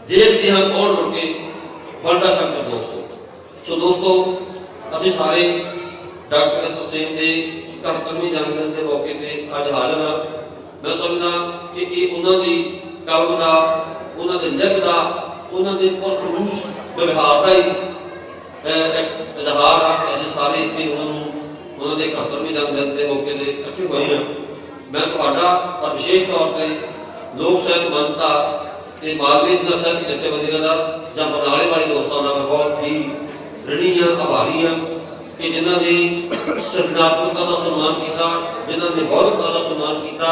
ਦੇਖਦੇ ਹਾਂ ਕੌਣ ਮੁੜ ਕੇ ਬਣਦਾ ਸ਼ੰਕਰ ਦੋਸਤੋ। ਸੋ ਦੋਸਤੋ, ਅਸੀਂ ਸਾਰੇ ਡਾਕਟਰ ਐਸ ਤਰਸੇਮ ਦੇ 71ਵੀਂ ਜਨਮ ਦਿਨ ਦੇ ਮੌਕੇ ਤੇ ਅੱਜ ਹਾਜ਼ਰ ਹਾਂ। ਮੈਂ ਸਮਝਦਾ ਕਿ ਇਹ ਉਹਨਾਂ ਦੀ ਕਲਮ ਦਾ, ਉਹਨਾਂ ਦੇ ਨਿੱਘ ਦਾ, ਉਹਨਾਂ ਦੇ ਪੁਰਖਲੂਸ ਵਿਵਹਾਰ ਦਾ ਹੀ ਇੱਕ ਇਜ਼ਹਾਰ ਆ। ਅਸੀਂ ਸਾਰੇ ਇੱਥੇ ਉਹਨਾਂ ਦੇ 71ਵੀਂ ਜਨਮ ਦਿਨ ਦੇ ਮੌਕੇ ਤੇ ਇਕੱਠੇ ਹੋਏ ਹਾਂ। ਮੈਂ ਤੁਹਾਡਾ ਔਰ ਵਿਸ਼ੇਸ਼ ਤੌਰ ਤੇ ਲੋਕ ਸਾਹਿਤ ਮੰਚ ਦਾ ਤੇ ਮਾਲਵੇ ਦੀਆਂ ਸਾਹਿਤ ਜਥੇਬੰਦੀਆਂ ਦਾ ਜਾਂ ਬਰਨਾਲੇ ਵਾਲੇ ਦੋਸਤਾਂ ਦਾ ਮੈਂ ਬਹੁਤ ਹੀ ਰਿਣੀ ਹਾਂ, ਆਭਾਰੀ ਹਾਂ ਕਿ ਜਿਨ੍ਹਾਂ ਨੇ ਸਿਰਜਣਾਤਮਕਤਾ ਦਾ ਸਨਮਾਨ ਕੀਤਾ, ਜਿਨ੍ਹਾਂ ਨੇ ਬੌਧਿਕਤਾ ਦਾ ਸਨਮਾਨ ਕੀਤਾ,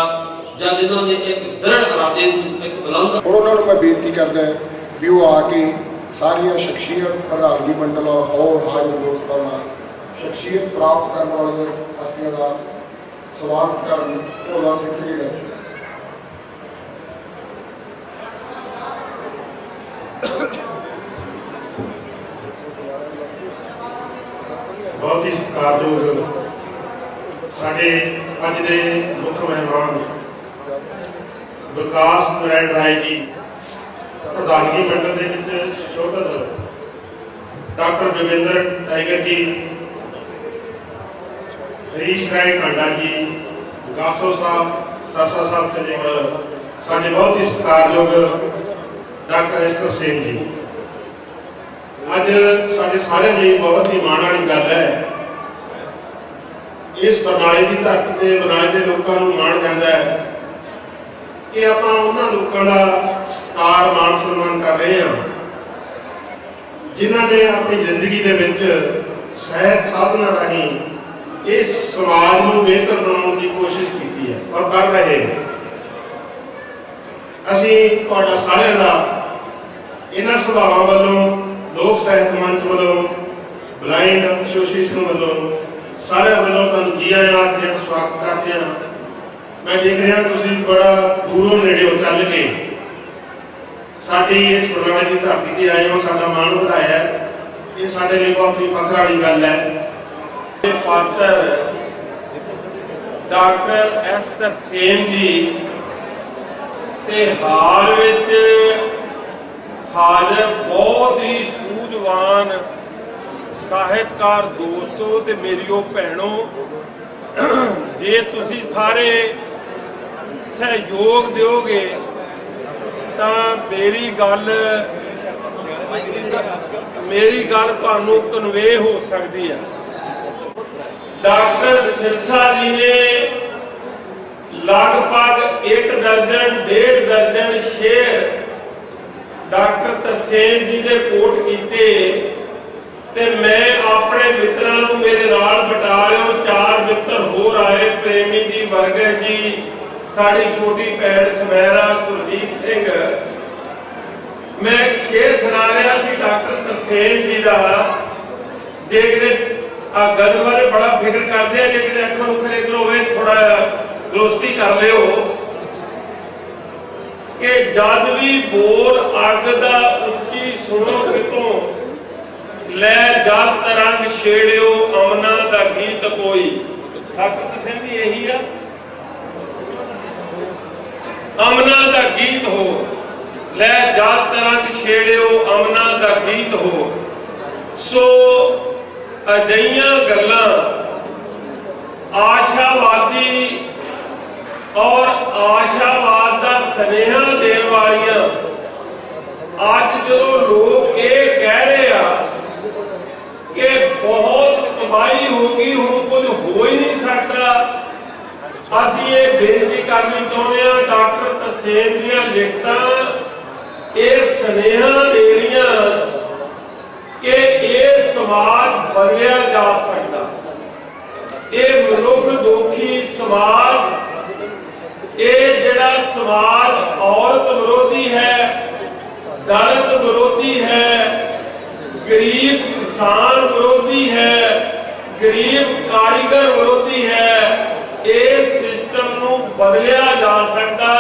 ਜਾਂ ਜਿਨ੍ਹਾਂ ਨੇ ਇੱਕ ਦ੍ਰਿੜ ਇਰਾਦੇ ਨੂੰ ਇੱਕ ਬੁਲੰਦ। ਹੁਣ ਉਹਨਾਂ ਨੂੰ ਮੈਂ ਬੇਨਤੀ ਕਰਦਾ ਵੀ ਉਹ ਆ ਕੇ ਸਾਰੀਆਂ ਸ਼ਖਸੀਅਤ ਪ੍ਰਧਾਨਗੀ ਮੰਡਲ ਹੋਰ ਹਾਜ਼ਰ ਦੋਸਤਾਂ ਦਾ ਸ਼ਖਸੀਅਤ ਪ੍ਰਾਪਤ ਕਰਨ ਵਾਲੀਆਂ ਹਸਤੀਆਂ ਦਾ ਸਵਾਗਤ ਕਰਨ। ਭੋਲਾ ਸਿੰਘ ਸਰੀੜਾ। बहुत ही सत्कारयोग साडे अज दे मुख मेहमान विकास नारायण राय जी, प्रधानगी मंडल दे विच सुशोभित डॉक्टर जोगिंदर टाइगर जी, हरीश राय टांडा जी, गासो साहब, सासा साहब चलेवर, साडे बहुत ही सत्कारयोग डॉक्टर एस तरसेम जी। अज साडे सारे लिए बहुत ही माण वाली गल है, इस बरनाले की धरती से बरनाले के लोगों को माण जाता है कि आप उन्होंने लोगों का सत्कार मान सम्मान कर रहे हैं जिन्होंने अपनी जिंदगी के विच सहज साधना राही इस समाज को बेहतर बनाने की कोशिश की है और कर रहे हैं। असी तुहाडा सारिਆਂ ਦਾ इन्हां सुभावां वालों लोक साहित्य मंच वालों ब्लाइंड एसोसीएशन वालों सारे वालों तुहानूं जी आयां आखदे स्वागत करते हैं। मैं देख रहा तुसीं बड़ा दूरों नेड़े चल के साडी इस बरनाले की धरती ते आए हो, साडा मान वधाया है। ये साडे लिए बहुत ही फखर वाली गल है। पात्र डॉक्टर एस तरसेम जी ते हाल विच हाज़र बहुत ही सूझवान ਸਾਹਿਤਕਾਰ ਦੋਸਤੋ ਤੇ ਮੇਰੀਓ ਭੈਣੋ, ਜੇ ਤੁਸੀਂ ਸਾਰੇ ਸਹਿਯੋਗ ਦਿਓਗੇ ਤਾਂ ਮੇਰੀ ਗੱਲ ਤੁਹਾਨੂੰ ਕਨਵੇ ਹੋ ਸਕਦੀ ਹੈ। ਡਾਕਟਰ ਸਿਰਸਾ ਜੀ ਨੇ ਲਗਭਗ 1 ਦਰਜਨ 1.5 ਦਰਜਨ ਸ਼ੇਰ डॉक्टर तरसेम जी ने कोट किए ते मैं अपने मित्रों को मेरे नाल बिठा लियो। 4 मित्र होर आए, प्रेमी जी, वर्गे जी, साड़ी छोटी भैन समैरा, सुरजीत सिंह, ਮੈਂ ਇੱਕ ਸ਼ੇਰ ਸੁਣਾ ਰਿਹਾ ਸੀ ਡਾਕਟਰ ਤਰਸੇਮ ਜੀ ਦਾ। ਜੇ ਕਿਤੇ ਆ ਗਜ਼ਲ ਬਾਰੇ ਬੜਾ ਫਿਕਰ ਕਰਦੇ ਆ, ਜੇ ਕਿਤੇ ਅੱਖਰ ਉੱਖਰ ਇੱਧਰ ਹੋਵੇ ਥੋੜਾ ਦੋਸਤੀ ਕਰ ਲਿਓ ਕਿ ਜਦ ਵੀ ਬੋਲ ਅੱਗ ਦਾ ਉੱਚੀ ਸੁਣੋ ਕਿਤੋਂ, ਲੈ ਜਲ ਤਰੰਗ ਛੇੜਿਓ ਅਮਨਾ ਦਾ ਗੀਤ ਕੋਈ। ਡਾਕਟਰ ਤਰਸੇਮ ਦੀ ਇਹੀ ਆ, ਅਮਨਾ ਦਾ ਗੀਤ ਹੋ, ਲੈ ਜਲ ਤਰੰਗ ਛੇੜਿਓ ਅਮਨਾ ਦਾ ਗੀਤ ਹੋ। ਸੋ ਅਜਿਹੀਆਂ ਗੱਲਾਂ ਆਸ਼ਾਵਾਦੀ ਔਰ ਆਸ਼ਾਵਾਦ ਦਾ ਸੁਨੇਹਾ ਦੇਣ ਵਾਲੀਆਂ ਅੱਜ ਜਦੋਂ ਲੋਕ ਇਹ ਕਹਿ ਰਹੇ ਆ ਕਿ ਬਹੁਤ ਕਮਾਈ ਹੋ ਗਈ, ਹੁਣ ਕੁਝ ਹੋ ਹੀ ਨਹੀਂ ਸਕਦਾ, ਅਸੀਂ ਇਹ ਬੇਨਤੀ ਕਰਨੀ ਚਾਹੁੰਦੇ ਹਾਂ ਡਾਕਟਰ ਤਰਸੇਮ ਦੀਆਂ ਲਿਖਤਾਂ ਇਹ ਸੁਨੇਹਾ ਦੇ ਰਹੀਆਂ ਕਿ ਇਹ ਸਮਾਜ ਬਦਲਿਆ ਜਾ ਸਕਦਾ। ਇਹ ਮਨੁੱਖ ਦੁਖੀ ਸਮਾਜ, ਇਹ ਜਿਹੜਾ ਸਮਾਜ ਔਰਤ ਵਿਰੋਧੀ ਹੈ, ਦਲਿਤ ਵਿਰੋਧੀ ਹੈ, ਗਰੀਬ ਕਿਸਾਨ ਵਿਰੋਧੀ ਹੈ, ਗਰੀਬ ਕਾਰੀਗਰ ਵਿਰੋਧੀ ਹੈ, ਇਸ ਸਿਸਟਮ ਨੂੰ ਬਦਲਿਆ ਜਾ ਸਕਦਾ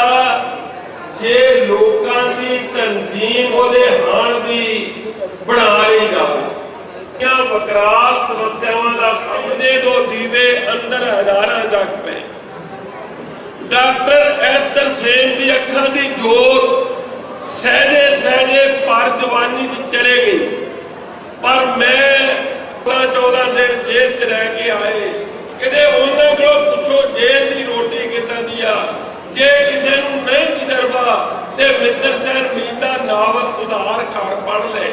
ਜੇ ਲੋਕਾਂ ਦੀ ਤਨਜ਼ੀਮ ਉਹਦੇ ਹਾਣ ਦੀ ਬਣਾ ਲਈ ਜਾਵੇ। ਕਿਆ ਵਕਰਾਲ ਸਮੱਸਿਆਵਾਂ ਦਾ ਸਮਝੇ ਦੋ ਦੀਵੇ ਅੰਦਰ ਹਜ਼ਾਰਾਂ ਜਗ ਪਏ। ਡਾਕਟਰ ਐਸ ਤਰਸੇਮ ਦੀ ਅੱਖਾਂ ਦੀ ਜੋਤ ਸਹਿਜੇ ਸਹਿਜੇ ਪਰ ਜਵਾਨੀ 'ਚ ਚਲੇ ਗਈ, ਪਰ ਮੈਂ 14 ਦਿਨ ਜੇਲ੍ਹ 'ਚ ਰਹਿ ਕੇ ਆਏ। ਕਿਤੇ ਉਹਨਾਂ ਕੋਲੋਂ ਪੁੱਛੋ ਜੇਲ੍ਹ ਦੀ ਰੋਟੀ ਕਿੱਦਾਂ ਦੀ ਆ। ਜੇ ਕਿਸੇ ਨੂੰ ਨਹੀਂ ਤਜਰਬਾ ਤੇ ਮਿੱਤਰ ਸੈਨ ਮੀਤ ਦਾ ਨਾਵਲ ਸੁਧਾਰ ਘਰ ਪੜ੍ਹ ਲੈ।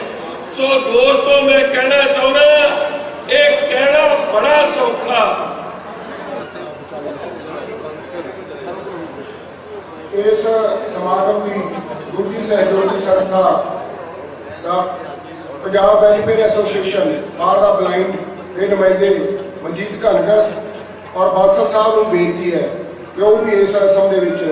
ਸੋ ਦੋਸਤੋ ਮੈਂ ਕਹਿਣਾ ਚਾਹੁੰਦਾ, ਇਹ ਕਹਿਣਾ ਬੜਾ ਸੌਖਾ। ਇਸ ਸਮਾਗਮ ਦੀ ਦੂਜੀ ਸਹਿਯੋਗੀ ਸੰਸਥਾ ਦਾ Punjab welfare association for the blind ਦੇ ਨੁਮਾਇੰਦੇ ਮਨਜੀਤ ਘਨਗਸ ਔਰ ਬਾਦਸ਼ਾਹ ਸਾਹਿਬ ਨੂੰ ਬੇਨਤੀ ਹੈ ਕਿ ਉਹ ਵੀ ਇਸ ਰਸਮ ਦੇ ਵਿੱਚ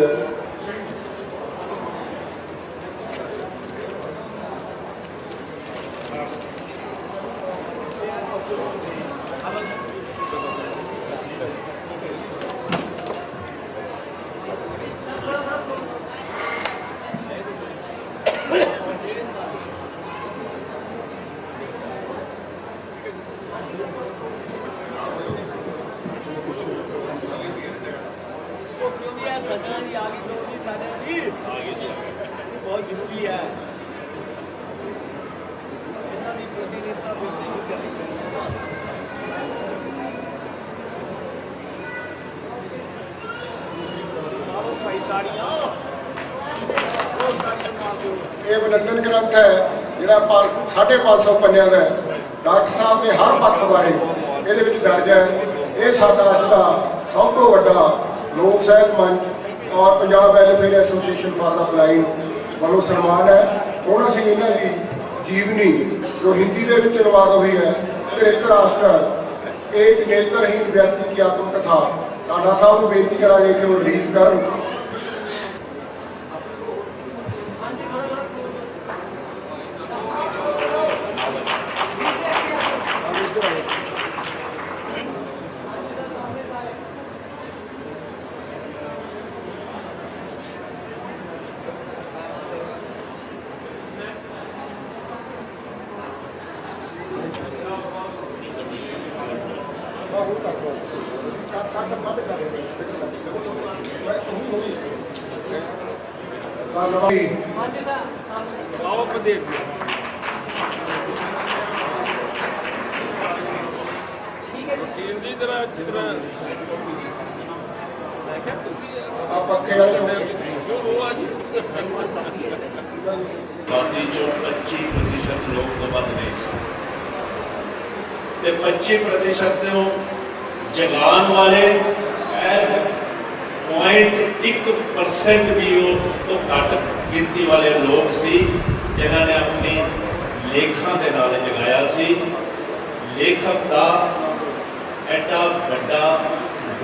बहुत जरूरी है। इन्हों की प्रतिनिधिता ਇਹ ਅਭਿਨੰਦਨ ਗ੍ਰੰਥ ਹੈ ਜਿਹੜਾ 550 ਪੰਨਿਆਂ ਦਾ ਹੈ। ਡਾਕਟਰ ਸਾਹਿਬ ਨੇ ਹਰ ਪੱਖ ਬਾਰੇ ਇਹਦੇ ਵਿੱਚ ਦਰਜ ਹੈ। ਇਹ ਸਾਡਾ ਅੱਜ ਦਾ ਸਭ ਤੋਂ ਵੱਡਾ ਲੋਕ ਸਾਹਿਤ ਮੰਚ ਔਰ Punjab welfare association for the blind ਵੱਲੋਂ ਸਨਮਾਨ ਹੈ। ਹੁਣ ਅਸੀਂ ਇਹਨਾਂ ਦੀ ਜੀਵਨੀ ਜੋ ਹਿੰਦੀ ਦੇ ਵਿੱਚ ਅਨੁਵਾਦ ਹੋਈ ਹੈ, ਧ੍ਰਿਤਰਾਸ਼ਟਰ ਇੱਕ ਨੇਤਰਹੀਨ ਵਿਅਕਤੀ ਦੀ ਆਤਮ ਕਥਾ, ਟਾਡਾ ਸਾਹਿਬ ਨੂੰ ਬੇਨਤੀ ਕਰਾਂਗੇ ਕਿ ਉਹ ਰਿਲੀਜ਼ ਕਰਨ। आओ प्रदेश टीम की तरह अच्छी तरह आप पक्के वाले गांधी जो 25% लोग दबंग नहीं सन, 25% ਨੂੰ ਜਗਾਉਣ ਵਾਲੇ 0.1% ਵੀ ਉਹ ਤੋਂ ਘੱਟ ਗਿਣਤੀ ਵਾਲੇ ਲੋਕ ਸੀ ਜਿਨ੍ਹਾਂ ਨੇ ਆਪਣੀ ਲੇਖਾਂ ਦੇ ਨਾਲ ਜਗਾਇਆ ਸੀ। ਲੇਖਕ ਦਾ ਐਡਾ ਵੱਡਾ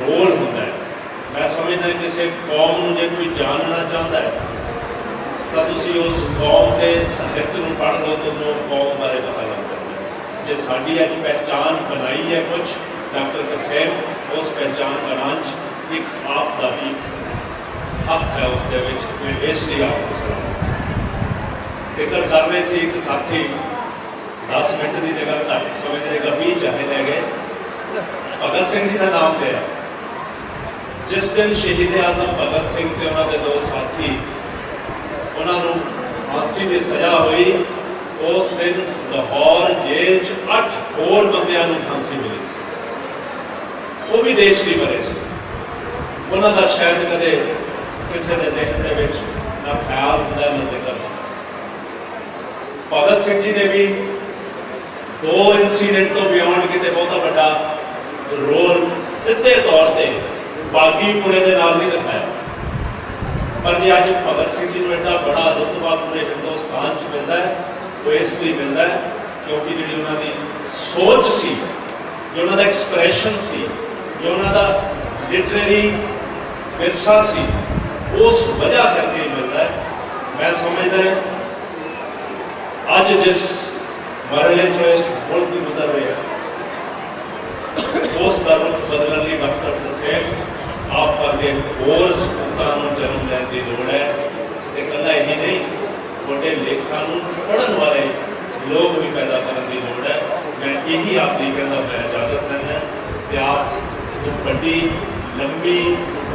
ਰੋਲ ਹੁੰਦਾ ਹੈ। ਮੈਂ ਸਮਝਦਾ ਕਿਸੇ ਕੌਮ ਨੂੰ ਜੇ ਕੋਈ ਜਾਣਨਾ ਚਾਹੁੰਦਾ ਹੈ ਤਾਂ ਤੁਸੀਂ ਉਸ ਕੌਮ ਦੇ ਸਾਹਿਤ ਨੂੰ ਪੜ੍ਹ ਲਓ, ਤੁਹਾਨੂੰ ਕੌਮ ਬਾਰੇ ਪਤਾ ਲੱਗਦਾ। ਜੇ ਸਾਡੀ ਅੱਜ ਪਹਿਚਾਣ ਬਣਾਈ ਹੈ ਕੁਝ ਡਾਕਟਰ ਤਰਸੇਮ, ਉਸ ਪਹਿਚਾਣ ਬਣਾਉਣ 'ਚ ਇੱਕ ਆਪ ਦਾ ਵੀ ਹੱਕ ਹੈ ਉਸ ਦੇ ਵਿੱਚ। ਮੈਂ ਇਸ ਲਈ ਆਪ ਨੂੰ ਸਲਾਮ ਜ਼ਿਕਰ ਕਰ ਰਹੇ ਸੀ। ਇੱਕ ਸਾਥੀ 10 ਮਿੰਟ ਦੀ ਜਗ੍ਹਾ ਘੱਟ ਸਮੇਂ ਦੀ ਜਗ੍ਹਾ 20 ਚਾਹੇ ਲੈ ਗਏ, ਭਗਤ ਸਿੰਘ ਜੀ ਦਾ ਨਾਮ ਲਿਆ। ਜਿਸ ਦਿਨ ਸ਼ਹੀਦ ਆਜ਼ਮ ਭਗਤ ਸਿੰਘ ਤੇ ਉਹਨਾਂ ਦੇ ਦੋ ਸਾਥੀ, ਉਹਨਾਂ ਨੂੰ ਫਾਂਸੀ ਦੀ ਸਜ਼ਾ ਹੋਈ, ਉਸ ਦਿਨ ਲਾਹੌਰ ਜੇਲ੍ਹ 'ਚ 8 ਹੋਰ ਬੰਦਿਆਂ ਨੂੰ ਫਾਂਸੀ ਮਿਲੀ ਸੀ, ਉਹ ਵੀ ਦੇਸ਼ ਲਈ ਮਰੇ ਸੀ। ਉਹਨਾਂ ਦਾ ਸ਼ਾਇਦ ਕਦੇ ਕਿਸੇ ਦੇ ਜ਼ਿਹਨ ਦੇ ਵਿੱਚ ਨਾ ਖਿਆਲ ਹੁੰਦਾ ਨਾ ਜ਼ਿਕਰ। ਭਗਤ ਸਿੰਘ ਜੀ ਨੇ ਵੀ 2 ਇਨਸੀਡੈਂਟ ਤੋਂ ਬਿਯੋਂਡ ਕਿਤੇ ਬਹੁਤਾ ਵੱਡਾ ਰੋਲ ਸਿੱਧੇ ਤੌਰ ਤੇ ਬਾਗੀਪੁਰੇ ਦੇ ਨਾਲ ਨਹੀਂ ਦਿਖਾਇਆ। ਪਰ ਜੇ ਅੱਜ ਭਗਤ ਸਿੰਘ ਜੀ ਨੂੰ ਐਡਾ ਬੜਾ ਰੁਤਬਾ ਪੂਰੇ ਹਿੰਦੁਸਤਾਨ 'ਚ ਮਿਲਦਾ ਹੈ, ਉਹ ਇਸ ਲਈ ਮਿਲਦਾ ਹੈ ਕਿਉਂਕਿ ਜਿਹੜੀ ਉਹਨਾਂ ਦੀ ਸੋਚ ਸੀ, ਜੋ ਉਹਨਾਂ ਦਾ ਐਕਸਪ੍ਰੈਸ਼ਨ ਸੀ, ਜੋ ਉਹਨਾਂ ਦਾ ਲਿਟਰੇਰੀ ਵਿਰਸਾ ਸੀ, ਉਸ ਵਜ੍ਹਾ ਕਰਕੇ ਹੀ ਮਿਲਦਾ ਹੈ। ਮੈਂ ਸਮਝਦਾ ਅੱਜ ਜਿਸ ਮਰਹਲੇ 'ਚੋਂ ਇਸ ਮੁਲਕ ਦੀ ਗੁਜ਼ਰ ਰਿਹਾ, ਉਸ ਦਾ ਰੁਖ ਬਦਲਣ ਲਈ ਡਾਕਟਰ ਤਰਸੇਮ ਆਪ ਵਰਗੇ ਹੋਰ ਸਪੂਤਾਂ ਨੂੰ ਜਨਮ ਲੈਣ ਦੀ ਲੋੜ ਹੈ। ਤੇ ਇਕੱਲਾ ਇਹੀ ਨਹੀਂ, ਵੱਡੇ ਲੇਖਾਂ ਨੂੰ ਪੜ੍ਹਨ ਵਾਲੇ ਲੋਕ ਵੀ ਪੈਦਾ ਕਰਨ ਦੀ ਲੋੜ ਹੈ। ਮੈਂ ਇਹੀ ਆਪ ਦੀ ਕਹਿੰਦਾ ਮੈਂ ਇਜਾਜ਼ਤ ਲੈਂਦਾ ਤੇ ਆਪ ਨੂੰ ਵੱਡੀ ਲੰਬੀ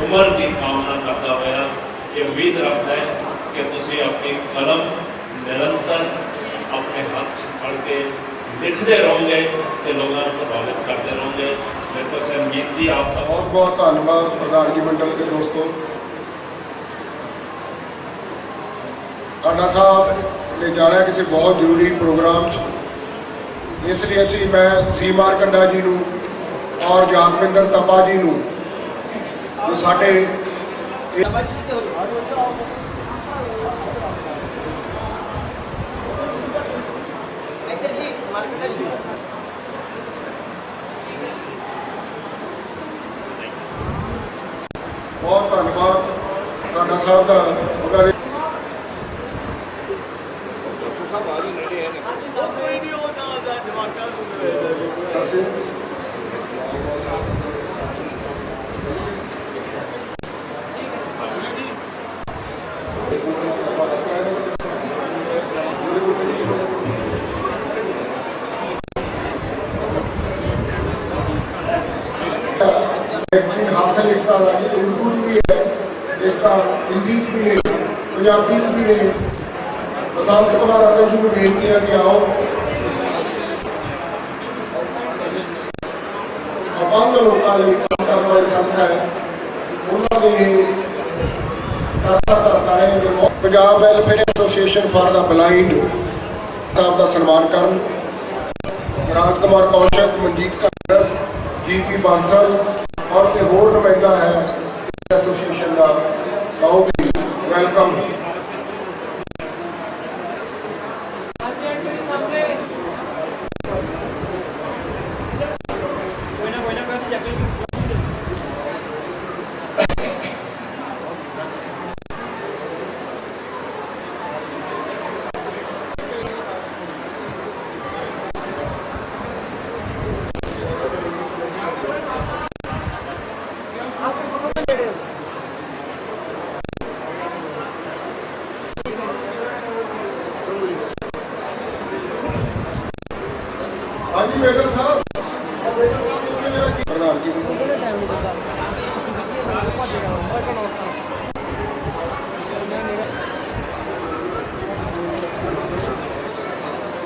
ਉਮਰ ਦੀ ਕਾਮਨਾ ਕਰਦਾ ਹੋਇਆ ਇਹ ਉਮੀਦ ਰੱਖਦਾ ਹੈ ਕਿ ਤੁਸੀਂ ਆਪਣੀ ਕਲਮ ਨਿਰੰਤਰ ਆਪਣੇ ਹੱਥ 'ਚ ਫੜ ਕੇ ਲਿਖਦੇ ਰਹੋਗੇ ਤੇ ਲੋਕਾਂ ਨੂੰ ਪ੍ਰਭਾਵਿਤ ਕਰਦੇ ਰਹੋਗੇ। ਮੇਰੇ ਕੋਲ ਸੰਗੀਤ ਜੀ ਆਪ ਦਾ ਬਹੁਤ ਬਹੁਤ ਧੰਨਵਾਦ ਪ੍ਰਧਾਨਗੀ ਮੰਡਲ ਦੇ ਦੋਸਤੋ। ਕਾਂਡਾ ਸਾਹਿਬ ਨੇ ਜਾਣਾ ਕਿਸੇ ਬਹੁਤ ਜ਼ਰੂਰੀ ਪ੍ਰੋਗਰਾਮ 'ਚ, ਇਸ ਲਈ ਅਸੀਂ ਮੈਂ ਸੀ ਮਾਰਕੰਡਾ ਜੀ ਨੂੰ ਔਰ ਜਾਗਵਿੰਦਰ ਤਪਾ ਜੀ ਨੂੰ ਜੋ ਸਾਡੇ ਬਹੁਤ ਧੰਨਵਾਦ ਕਾਂਡਾ ਸਾਹਿਬ ਦਾ। ਉਹਨਾਂ ਦੇ ਅਸੀਂ ਹਾਸਲ एकता ਦਾ ਜੀ ਉਰਦੂ 'ਚ ਵੀ ਹੈ, एकता हिंदी 'ਚ ਵੀ है, ਪੰਜਾਬੀ 'ਚ ਵੀ है। ਬਸੰਤ ਕੁਮਾਰ ਅਤਰ ਜੀ ਨੂੰ ਬੇਨਤੀ ਹੈ ਕਿ ਆਓ ਅਪੰਗ ਲੋਕਾਂ ਲਈ ਕੰਮ ਕਰਨ ਵਾਲੀ ਸੰਸਥਾ ਹੈ, ਉਹਨਾਂ ਦੇ ਕਰਤਾ ਰਹੇ Punjab welfare association for the blind ਸਾਹਿਬ ਦਾ ਸਨਮਾਨ ਕਰਨ। ਰਾਜ ਕੁਮਾਰ ਕੌਸ਼ਕ, ਮਨਜੀਤ ਕਾਂਗਰਸ, GP ਬਾਂਸਲ और ते होर नुमाइंदा है एसोसिएशन का, आओ भी वेलकम। हाँ जी बेगल साहब, प्रधान जी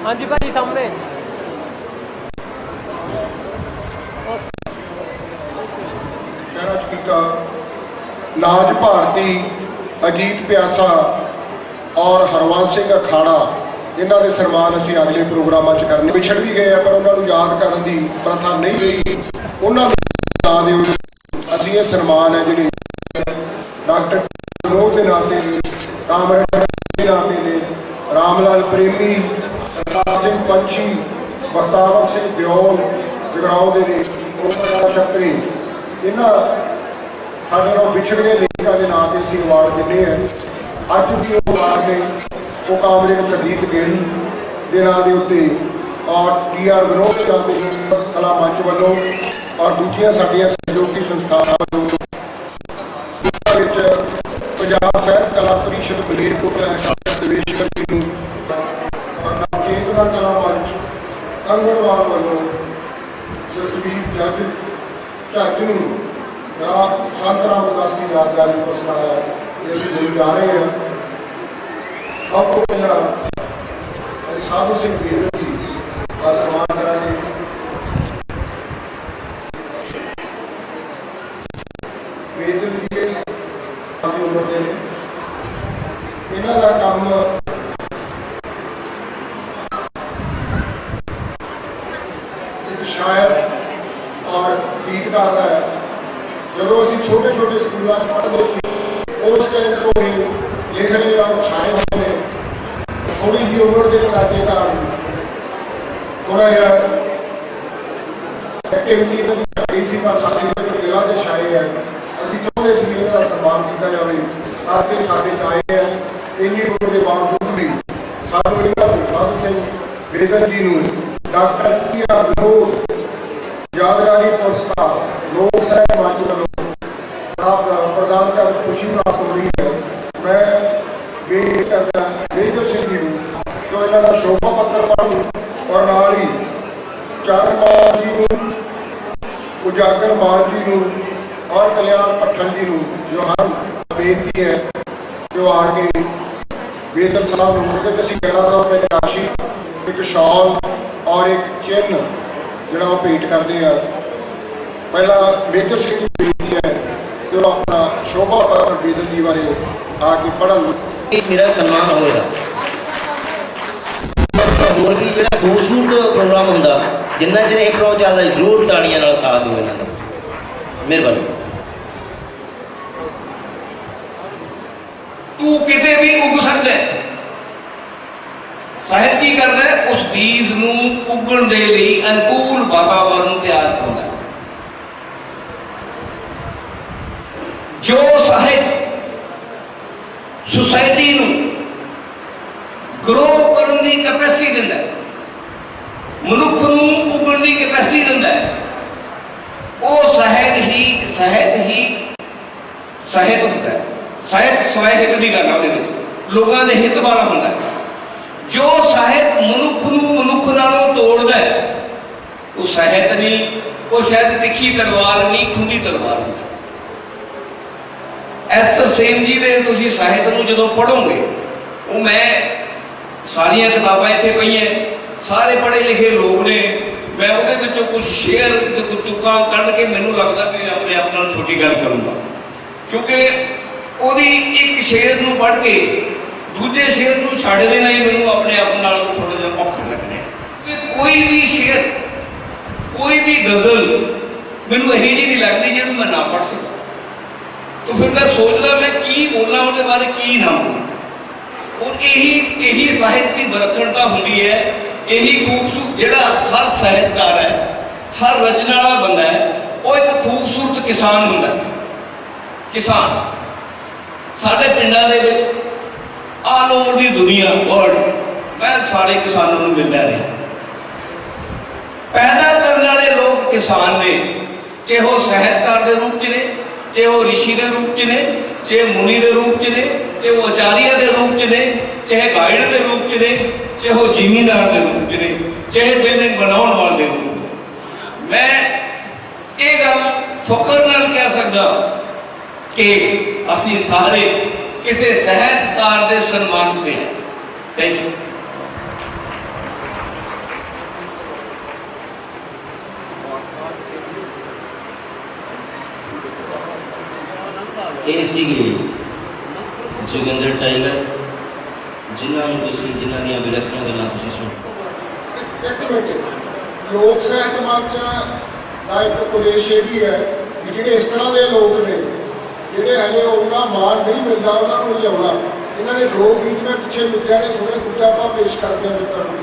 हाँ जी भाजी सामने नाज भारती, अजीत प्यासा और हरवंश सिंह अखाड़ा, ਇਹਨਾਂ ਦੇ ਸਨਮਾਨ ਅਸੀਂ ਅਗਲੇ ਪ੍ਰੋਗਰਾਮਾਂ 'ਚ ਕਰਨੇ। ਵਿਛੜ ਵੀ ਗਏ ਆ ਪਰ ਉਹਨਾਂ ਨੂੰ ਯਾਦ ਕਰਨ ਦੀ ਪ੍ਰਥਾ ਨਹੀਂ ਰਹੀ, ਉਹਨਾਂ ਨੂੰ ਨਾਂ ਦਿਓ। ਅਸੀਂ ਇਹ ਸਨਮਾਨ ਹੈ ਜਿਹੜੇ ਡਾਕਟਰ ਵਿਨੋਦ ਦੇ ਨਾਤੇ, ਕਾਮਰੇਡ ਦੇ ਨਾਤੇ ਨੇ, ਰਾਮ ਲਾਲ ਪ੍ਰੇਮੀ, ਸਰਦਾਰ ਸਿੰਘ ਪੰਛੀ, ਬਖਤਾਵਰ ਸਿੰਘ ਦਿਓਲ ਜਗਰਾਉਂ ਦੇ ਨੇ, ਉਹ ਛਤਰੀ, ਇਹਨਾਂ ਸਾਡੇ ਨਾਲ ਵਿਛੜ ਗਏ ਲੇਖਕਾਂ ਦੇ ਨਾਂ ਤੇ ਅਸੀਂ ਅਵਾਰਡ ਦਿੰਦੇ ਹਾਂ। ਅੱਜ ਵੀ ਉਹ ਅਵਾਰਡ ਨੇ ਉਹ ਕਾਮਰੇਡ ਸਰਜੀਤ ਗਿੱਲ ਦੇ ਨਾਂ ਦੇ ਉੱਤੇ ਔਰ ਟੀ.ਆਰ. ਵਿਨੋਦ ਜਾਂਦੇ ਕਲਾ ਮੰਚ ਵੱਲੋਂ ਔਰ ਦੂਜੀਆਂ ਸਾਡੀਆਂ ਸਹਿਯੋਗੀ ਸੰਸਥਾਵਾਂ ਵੱਲੋਂ ਵਿੱਚ ਪੰਜਾਬ ਸਾਹਿਤ ਕਲਾ ਪਰਿਸ਼ਦ ਮਲੇਰਕੋਟਲਾ ਦੇਵੇਸ਼ਵਰ ਜੀ ਨੂੰ ਕੇਂਦਰਾ ਕਲਾ ਮੰਚ ਕੰਗੜਵਾਲ ਵੱਲੋਂ ਜਸਵੀਰ ਜੱਜ ਨੂੰ ਸੰਤ ਰਾਮਦਾਸੀ ਯਾਦਗਾਰੀ ਪੁਰਸਕਾਰ ਇਸ ਨੂੰ ਜਾ ਰਹੇ ਹਾਂ। ਸਭ ਤੋਂ ਪਹਿਲਾਂ ਸਾਧੂ ਸਿੰਘ ਬੇਦਲ ਜੀ ਦਾ ਸਨਮਾਨ ਕਰਾਂਗੇ। ਬੇਦਲ ਜੀ ਕਾਫੀ ਉਮਰ ਦੇ ਨੇ, ਇਹਨਾਂ ਦਾ ਕੰਮ ਇੱਕ ਸ਼ਾਇਰ ਔਰ ਗੀਤਕਾਰ ਹੈ। ਜਦੋਂ ਅਸੀਂ ਛੋਟੇ ਛੋਟੇ ਸਕੂਲਾਂ 'ਚ ਪੜ੍ਹਦੇ ਸੀ ਉਸ ਟਾਈਮ ਤੋਂ ਹੀ ਲਿਖਣੇ ਔਰ ਛਾਏ ਹੋਏ ਨੇ। ਥੋੜੀ ਜਿਹੀ ਉਮਰ ਦੇ ਲਾਗੇ ਕਾਰਨ ਥੋੜਾ ਜਿਹਾ ਐਕਟੀਵਿਟੀ ਤਾਂ ਘੱਟੀ ਸੀ, ਪਰ ਸਾਡੇ ਜਿਹੜੇ ਦਿਲਾਂ ਦੇ ਛਾਏ ਹੈ ਅਸੀਂ ਚਾਹੁੰਦੇ ਸੀ ਕਿ ਇਹਦਾ ਸਨਮਾਨ ਕੀਤਾ ਜਾਵੇ ਤਾਂ ਕਿ ਸਾਡੇ ਆਏ ਹੈ। ਇੰਨੀ ਉਮਰ ਦੇ ਬਾਵਜੂਦ ਵੀ ਸਾਨੂੰ ਇਹਨਾਂ ਨੂੰ ਸਾਧੂ ਸਿੰਘ ਬੇਦਲ ਜੀ ਨੂੰ ਡਾਕਟਰ ਟੀ.ਆਰ. ਵਿਨੋਦ ਯਾਦਗਾਰੀ ਪੁਰਸਕਾਰ ਲੋਕ ਸਾਹਿਤ ਮੰਚ ਵੱਲੋਂ ਪ੍ਰਦਾਨ ਕਰਨ ਖੁਸ਼ੀ ਪ੍ਰਾਪਤ ਹੋਈ ਹੈ। ਮੈਂ ਬੇਨਤੀ ਕਰਦਾ ਬੇਦਲ ਸਿੰਘ ਜੀ ਨੂੰ ਜੋ ਇਹਨਾਂ ਦਾ ਸ਼ੋਭਾ ਪੱਤਰ ਪੜ੍ਹਨ ਔਰ ਨਾਲ ਹੀ ਚਰਨ ਮਾਨ ਜੀ ਨੂੰ, ਉਜਾਗਰ ਮਾਨ ਜੀ ਨੂੰ ਔਰ ਕਲਿਆਣ ਪੱਠਣ ਜੀ ਨੂੰ ਜੋ ਹਨ ਬੇਨਤੀ ਹੈ ਜੋ ਆ ਕੇ ਬੇਦਲ ਸਾਹਿਬ ਨੂੰ ਮੁਕਤ ਅਸੀਂ 1100 ਰੁਪਏ ਦੀ ਰਾਸ਼ੀ, ਇੱਕ ਸ਼ਾਲ ਔਰ ਇੱਕ ਚਿੰਨ੍ਹ ਜਿਹੜਾ ਉਹ ਭੇਟ ਕਰਦੇ ਆ। ਪਹਿਲਾਂ ਬੇਦਲ ਸਿੰਘ ਦੀ ਬੇਨਤੀ ਹੈ ਜੋ ਆਪਣਾ ਸ਼ੋਭਾ ਪੱਤਰ ਬੇਦਲ ਜੀ ਬਾਰੇ ਆ ਕੇ ਪੜ੍ਹਨ। ਮੇਰਾ ਸਨਮਾਨ ਹੋਵੇਗਾ। ਹੋਰ ਵੀ ਜਿਹੜਾ ਖੂਬਸੂਰਤ ਪ੍ਰੋਗਰਾਮ ਹੁੰਦਾ ਜਿੰਨਾ ਚਿਰ ਇਹ ਪ੍ਰੋਗਰਾਮ ਚੱਲਦਾ ਜ਼ਰੂਰ ਤਾੜੀਆਂ ਨਾਲ ਸਾਥ ਦਿਓ ਇਹਨਾਂ ਦਾ। ਮਿਹਰਬਾਨੀ। ਤੂੰ ਕਿਤੇ ਵੀ ਉੱਗ ਸਕਦਾ ਹੈ। ਸਾਹਿਤ ਕੀ ਕਰਦਾ ਹੈ? ਉਸ ਬੀਜ ਨੂੰ ਉੱਗਣ ਦੇ ਲਈ ਅਨੁਕੂਲ ਵਾਤਾਵਰਨ ਤਿਆਰ ਕਰਦਾ ਹੈ। ਜੋ ਸਾਹਿਤ ਸੁਸਾਇਟੀ ਨੂੰ ਗਰੋ ਕਰਨ ਦੀ ਕੈਪੈਸਿਟੀ ਦਿੰਦਾ ਹੈ, ਮਨੁੱਖ ਨੂੰ ਉੱਗਣ ਦੀ ਕੈਪੈਸਿਟੀ ਦਿੰਦਾ ਹੈ, ਉਹ ਸਾਹਿਤ ਹੀ ਸਾਹਿਤ ਹੁੰਦਾ ਹੈ। ਸਾਹਿਤ ਸਵੈ ਹਿੱਤ ਦੀ ਗੱਲ ਆ, ਉਹਦੇ ਵਿੱਚ ਲੋਕਾਂ ਦੇ ਹਿੱਤ ਵਾਲਾ ਹੁੰਦਾ ਹੈ। ਜੋ ਸਾਹਿਤ ਮਨੁੱਖ ਨੂੰ ਮਨੁੱਖ ਨਾਲੋਂ ਤੋੜਦਾ ਹੈ ਉਹ ਸਾਹਿਤ ਨਹੀਂ, ਉਹ ਸ਼ਾਇਦ ਤਿੱਖੀ ਤਲਵਾਰ ਨਹੀਂ, ਖੁੰਡੀ ਤਲਵਾਰ ਹੁੰਦੀ। ਐਸ ਤਰਸੇਮ ਜੀ ਦੇ ਤੁਸੀਂ ਸਾਹਿਤ ਨੂੰ ਜਦੋਂ ਪੜ੍ਹੋਗੇ, ਉਹ ਮੈਂ ਸਾਰੀਆਂ ਕਿਤਾਬਾਂ ਇੱਥੇ ਪਈਆਂ, ਸਾਰੇ ਪੜ੍ਹੇ ਲਿਖੇ ਲੋਕ ਨੇ, ਮੈਂ ਉਹਦੇ ਵਿੱਚੋਂ ਕੁਝ ਸ਼ੇਅਰ ਤੇ ਕੁਝ ਤੁਕਾਂ ਕੱਢ ਕੇ ਮੈਨੂੰ ਲੱਗਦਾ ਕਿ ਆਪਣੇ ਆਪ ਨਾਲ ਛੋਟੀ ਗੱਲ ਕਰੂੰਗਾ, ਕਿਉਂਕਿ ਉਹਦੀ ਇੱਕ ਸ਼ੇਅਰ ਨੂੰ ਪੜ੍ਹ ਕੇ ਦੂਜੇ ਸ਼ੇਅਰ ਨੂੰ ਛੱਡ ਦੇਣਾ ਹੀ ਮੈਨੂੰ ਆਪਣੇ ਆਪ ਨਾਲ ਥੋੜਾ ਜਿਹਾ ਔਖਾ ਲੱਗਣਾ। ਕਿ ਕੋਈ ਵੀ ਸ਼ੇਅਰ, ਕੋਈ ਵੀ ਗਜ਼ਲ ਮੈਨੂੰ ਇਹੀ ਜਿਹੀ ਨਹੀਂ ਲੱਗਦੀ ਜਿਹਨੂੰ ਮੈਂ ਨਾ ਪੜ੍ਹ ਸਕਾਂ। ਤਾਂ ਫਿਰ ਮੈਂ ਸੋਚਦਾ ਮੈਂ ਕੀ ਬੋਲਾਂ, ਉਹਦੇ ਬਾਰੇ ਕੀ ਨਾ ਬੋਲਾਂ। ਔਰ ਇਹੀ ਸਾਹਿਤ ਦੀ ਵਿਲੱਖਣਤਾ ਹੁੰਦੀ ਹੈ, ਇਹੀ ਖੂਬਸੂਰਤ ਜਿਹੜਾ ਹਰ ਸਾਹਿਤਕਾਰ ਹੈ, ਹਰ ਰਚਨਾ ਵਾਲਾ ਬੰਦਾ ਹੈ, ਉਹ ਇੱਕ ਖੂਬਸੂਰਤ ਕਿਸਾਨ ਹੁੰਦਾ ਹੈ। ਕਿਸਾਨ ਸਾਡੇ ਪਿੰਡਾਂ ਦੇ ਵਿੱਚ ਆਲ ਓਵਰ ਦੀ ਦੁਨੀਆ ਵਰਲਡ ਮੈਂ ਸਾਰੇ ਕਿਸਾਨਾਂ ਨੂੰ ਮਿਲਦਾ ਰਿਹਾ। ਪੈਦਾ ਕਰਨ ਵਾਲੇ ਲੋਕ ਕਿਸਾਨ ਨੇ, ਚਾਹੇ ਉਹ ਸਾਹਿਤਕਾਰ ਦੇ ਰੂਪ 'ਚ ਨੇ, ਚਾਹੇ ਉਹ ਰਿਸ਼ੀ ਦੇ ਰੂਪ 'ਚ ਨੇ, ਚਾਹੇ ਮੁਨੀ ਦੇ ਰੂਪ 'ਚ ਨੇ, ਚਾਹੇ ਉਹ ਆਚਾਰੀਆ ਦੇ ਰੂਪ 'ਚ ਨੇ, ਚਾਹੇ ਗਾਇਡ ਦੇ ਰੂਪ 'ਚ ਨੇ, ਚਾਹੇ ਉਹ ਜ਼ਿਮੀਂਦਾਰ ਦੇ ਰੂਪ 'ਚ ਨੇ, ਚਾਹੇ ਬਿਲਡਿੰਗ ਬਣਾਉਣ ਵਾਲੇ ਦੇ ਰੂਪ 'ਚ। ਮੈਂ ਇਹ ਗੱਲ ਫਖਰ ਨਾਲ ਕਹਿ ਸਕਦਾ ਕਿ ਅਸੀਂ ਸਾਰੇ ਕਿਸੇ ਸਾਹਿਤਕਾਰ ਦੇ ਸਨਮਾਨ ਤੇ ਹਾਂ। Thank you. ਇਹ ਸੀਗੇ ਜੋਗਿੰਦਰ ਟਾਈਲਰ, ਜਿਨ੍ਹਾਂ ਦੀਆਂ ਵਿਲੱਖਣ ਗੱਲਾਂ ਤੁਸੀਂ ਸੁਣੋ। ਇੱਕ ਮਿੰਟ, ਲੋਕ ਸਾਹਿਤ ਮੰਚ ਦਾ ਇੱਕ ਉਦੇਸ਼ ਇਹ ਵੀ ਹੈ ਕਿ ਜਿਹੜੇ ਇਸ ਤਰ੍ਹਾਂ ਦੇ ਲੋਕ ਨੇ ਜਿਹੜੇ ਹਲੇ ਉਹਨਾਂ ਮਾਣ ਨਹੀਂ ਮਿਲਦਾ ਉਹਨਾਂ ਨੂੰ ਲਿਆਉਣਾ। ਇਹਨਾਂ ਨੇ 2 ਗੀਤ ਮੈਂ ਪਿੱਛੇ ਲੁੱਟਿਆ ਨੇ ਸੁਣੇ, ਦੂਜਾ ਆਪਾਂ ਪੇਸ਼ ਕਰਦੇ ਹਾਂ ਮਿੱਤਰ ਨੂੰ।